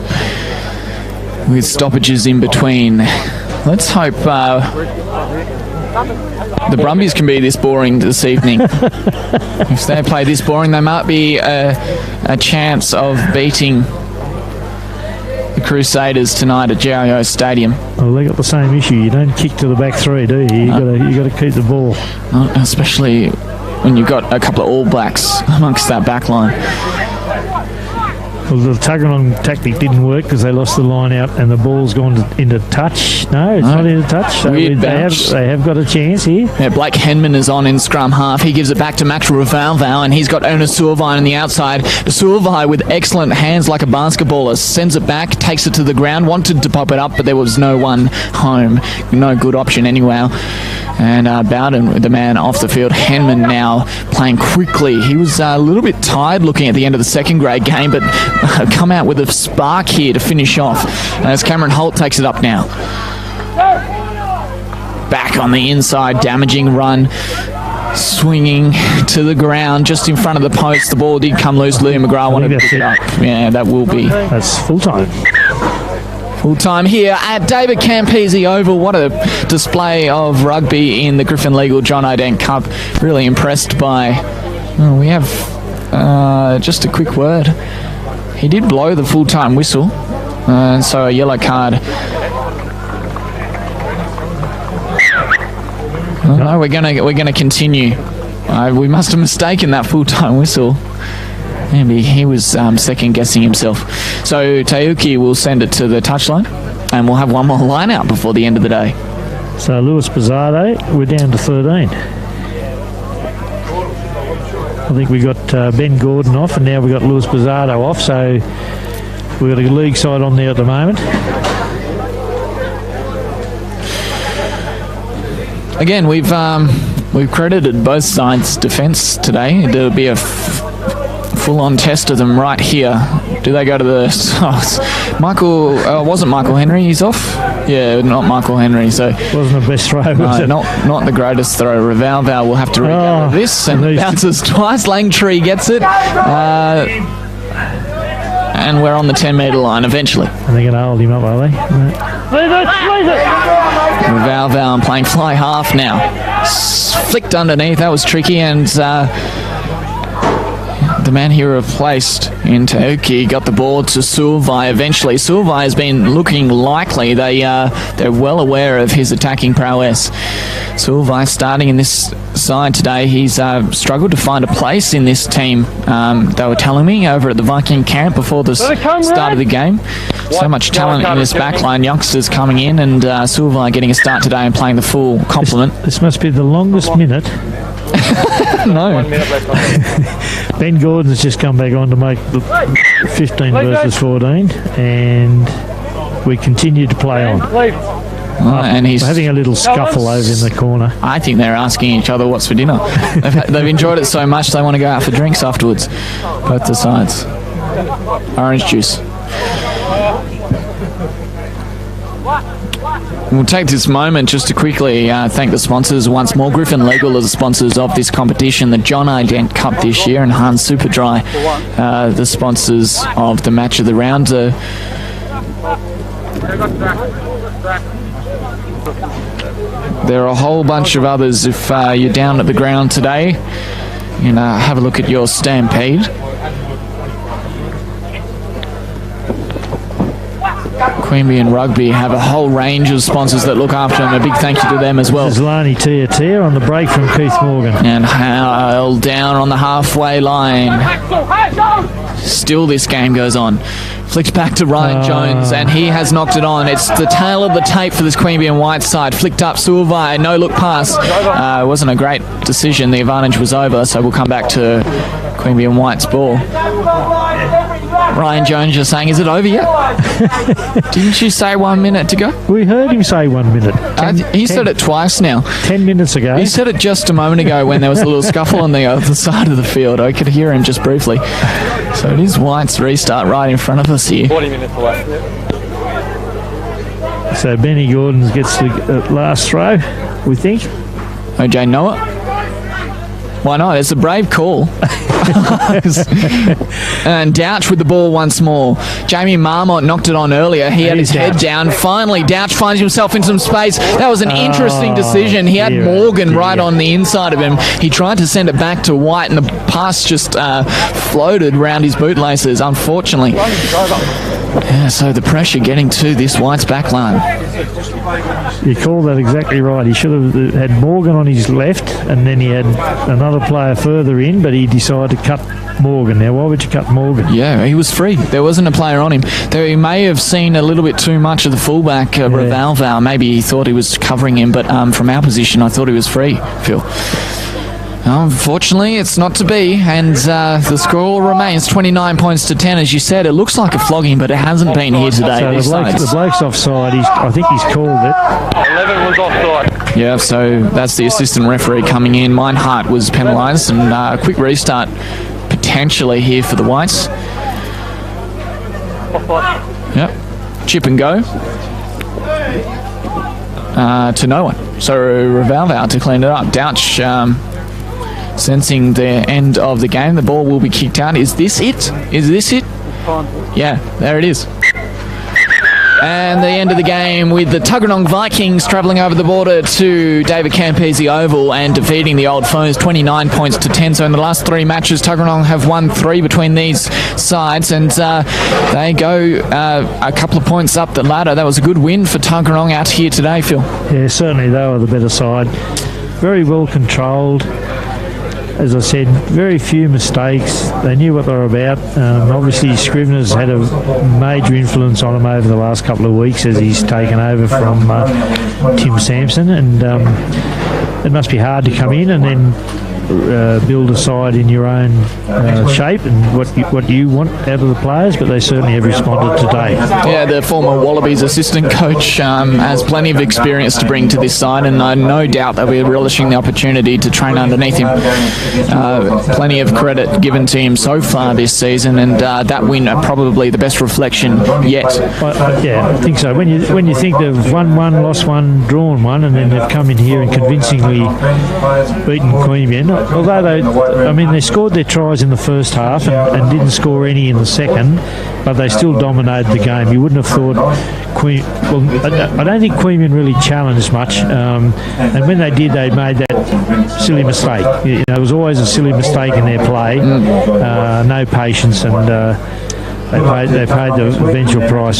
with stoppages in between. Let's hope the Brumbies can be this boring this evening. If they play this boring, they might be a chance of beating the Crusaders tonight at GIO Stadium. Well, they got the same issue. You don't kick to the back three, do you? You got to keep the ball. Especially when you've got a couple of All Blacks amongst that back line. Well, the Tuggeranong tactic didn't work because they lost the line out and the ball's gone into touch. No, it's not into touch. So they have got a chance here. Yeah, Blake Henman is on in scrum half. He gives it back to Max Ravalval and he's got Ernest Supervi on the outside. Supervi with excellent hands like a basketballer sends it back, takes it to the ground, wanted to pop it up, but there was no one home. No good option anyway. And Bowden with the man off the field. Henman now playing quickly. He was a little bit tired looking at the end of the second grade game, but come out with a spark here to finish off. As Cameron Holt takes it up now. Back on the inside, damaging run. Swinging to the ground just in front of the post. The ball did come loose. Liam McGrath wanted to pick it up. Yeah, that will be. That's full time. Full time here at David Campese Oval. What a display of rugby in the Griffin Legal John O'Dent Cup. Really impressed by. Oh, we have just a quick word. He did blow the full time whistle, so a yellow card. Oh, no, we're gonna continue. We must have mistaken that full time whistle. Maybe he was second guessing himself. So Tauki will send it to the touchline and we'll have one more line out before the end of the day. So Lewis Pizzardo, we're down to 13. I think we got Ben Gordon off and now we got Lewis Pizzardo off, so we've got a league side on there at the moment. Again, we've credited both sides' defence today. There'll be a full-on test of them right here. Do they go to the... wasn't Michael Henry, he's off? Yeah, not Michael Henry, so... Wasn't the best throw, was it? Not the greatest throw. Ravalval will have to regather this, and bounces twice. Langtree gets it. And we're on the 10-metre line eventually. And they're going to hold him up, are they? Leave it! Ravalval playing fly half now. Flicked underneath, that was tricky, and... the man here replaced in Tauki got the ball to Sulvai eventually. Sulvai has been looking likely. They're well aware of his attacking prowess. Sulvai starting in this side today. He's struggled to find a place in this team. They were telling me over at the Viking camp before the start of the game. So much talent in this backline. Youngsters coming in and Sulvai getting a start today and playing the full complement. This must be the longest minute. No. 1 minute left on it. Ben Gordon's just come back on to make the 15 versus 14, and we continue to play on. And he's having a little scuffle over in the corner. I think they're asking each other what's for dinner. They've enjoyed it so much they want to go out for drinks afterwards. Both the sides. Orange juice. We'll take this moment just to quickly thank the sponsors once more. Griffin Legal are the sponsors of this competition, the John I. Dent Cup this year, and Hans Superdry, the sponsors of the match of the round. There are a whole bunch of others. If you're down at the ground today, you know, have a look at your Stampede. Queanbeyan Rugby have a whole range of sponsors that look after them. A big thank you to them as well. This is Lani Tia on the break from Keith Morgan. And Hale down on the halfway line. Still this game goes on. Flicked back to Ryan Jones, and he has knocked it on. It's the tail of the tape for this Queanbeyan White side. Flicked up Suavai, no look pass. It wasn't a great decision. The advantage was over, so we'll come back to Queanbeyan White's ball. Ryan Jones just saying, is it over yet? Didn't you say 1 minute to go? We heard him say 1 minute. He said it twice now. 10 minutes ago. He said it just a moment ago when there was a little scuffle on the other side of the field. I could hear him just briefly. So it is White's restart right in front of us here. 40 minutes away. So Benny Gordon gets the last throw, we think. OJ Noah. Why not? It's a brave call. And Douch with the ball once more. Jamie Marmot knocked it on earlier. He had his head down. Finally, Douch finds himself in some space. That was an interesting decision. He had Morgan right on the inside of him. He tried to send it back to White, and the pass just floated around his bootlaces, unfortunately. Yeah, so the pressure getting to this White's back line. You called that exactly right. He should have had Morgan on his left, and then he had another player further in, but he decided to cut Morgan. Now, why would you cut Morgan? Yeah, he was free. There wasn't a player on him. He may have seen a little bit too much of the fullback, Revalval. Maybe he thought he was covering him, but from our position, I thought he was free, Phil. Unfortunately, it's not to be, and the score remains 29 points to 10. As you said, it looks like a flogging, but it hasn't been here today. So the bloke's offside. I think he's called it. 11 was offside. Yeah, so that's the assistant referee coming in. Meinhardt was penalised, and a quick restart potentially here for the Whites. Yep, chip and go. To no one. So Revalval to clean it up. Douch sensing the end of the game. The ball will be kicked out. Is this it? Is this it? Yeah, there it is. And the end of the game with the Tuggeranong Vikings travelling over the border to David Campese Oval and defeating the Old Foes 29 points to 10. So in the last three matches, Tuggeranong have won 3 between these sides, and they go a couple of points up the ladder. That was a good win for Tuggeranong out here today, Phil. Yeah, certainly they were the better side. Very well controlled. As I said, very few mistakes. They knew what they were about. Obviously, Scrivener's had a major influence on him over the last couple of weeks as he's taken over from Tim Sampson, and it must be hard to come in and then build a side in your own shape and what you want out of the players, but they certainly have responded today. Yeah, the former Wallabies assistant coach has plenty of experience to bring to this side, and no doubt that we're relishing the opportunity to train underneath him. Plenty of credit given to him so far this season, and that win probably the best reflection yet. Yeah, I think so. When you think they've won one, lost one, drawn one, and then they've come in here and convincingly beaten Queanbeyan. Although they scored their tries in the first half and didn't score any in the second, but they still dominated the game. You wouldn't have thought I don't think Queanbeyan really challenged much, and when they did, they made that silly mistake. It was always a silly mistake in their play. No patience, and they paid the eventual price.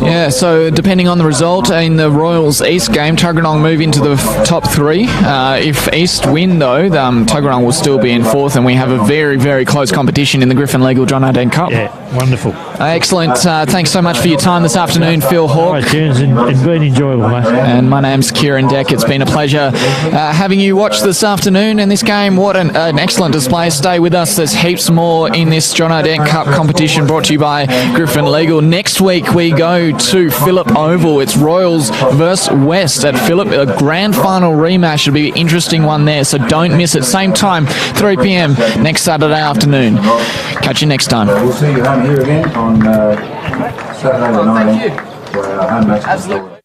Yeah, so depending on the result in the Royals East game, Tuggeranong move into the top 3. If East win, though, Tuggeranong will still be in 4th, and we have a very, very close competition in the Griffin Legal John I. Dent Cup. Yeah, wonderful. Excellent. Thanks so much for your time this afternoon, Phil Hawke. All right, tunes and been enjoyable, mate. And my name's Kieran Deck. It's been a pleasure having you watch this afternoon in this game. What an excellent display. Stay with us. There's heaps more in this John Dent Cup competition brought to you by Griffin Legal. Next week we go to Phillip Oval. It's Royals versus West at Phillip. A grand final rematch. It'll be an interesting one there, so don't miss it. Same time, 3 p.m. next Saturday afternoon. Catch you next time. We'll see you home here again on Saturday the 19th for our home match.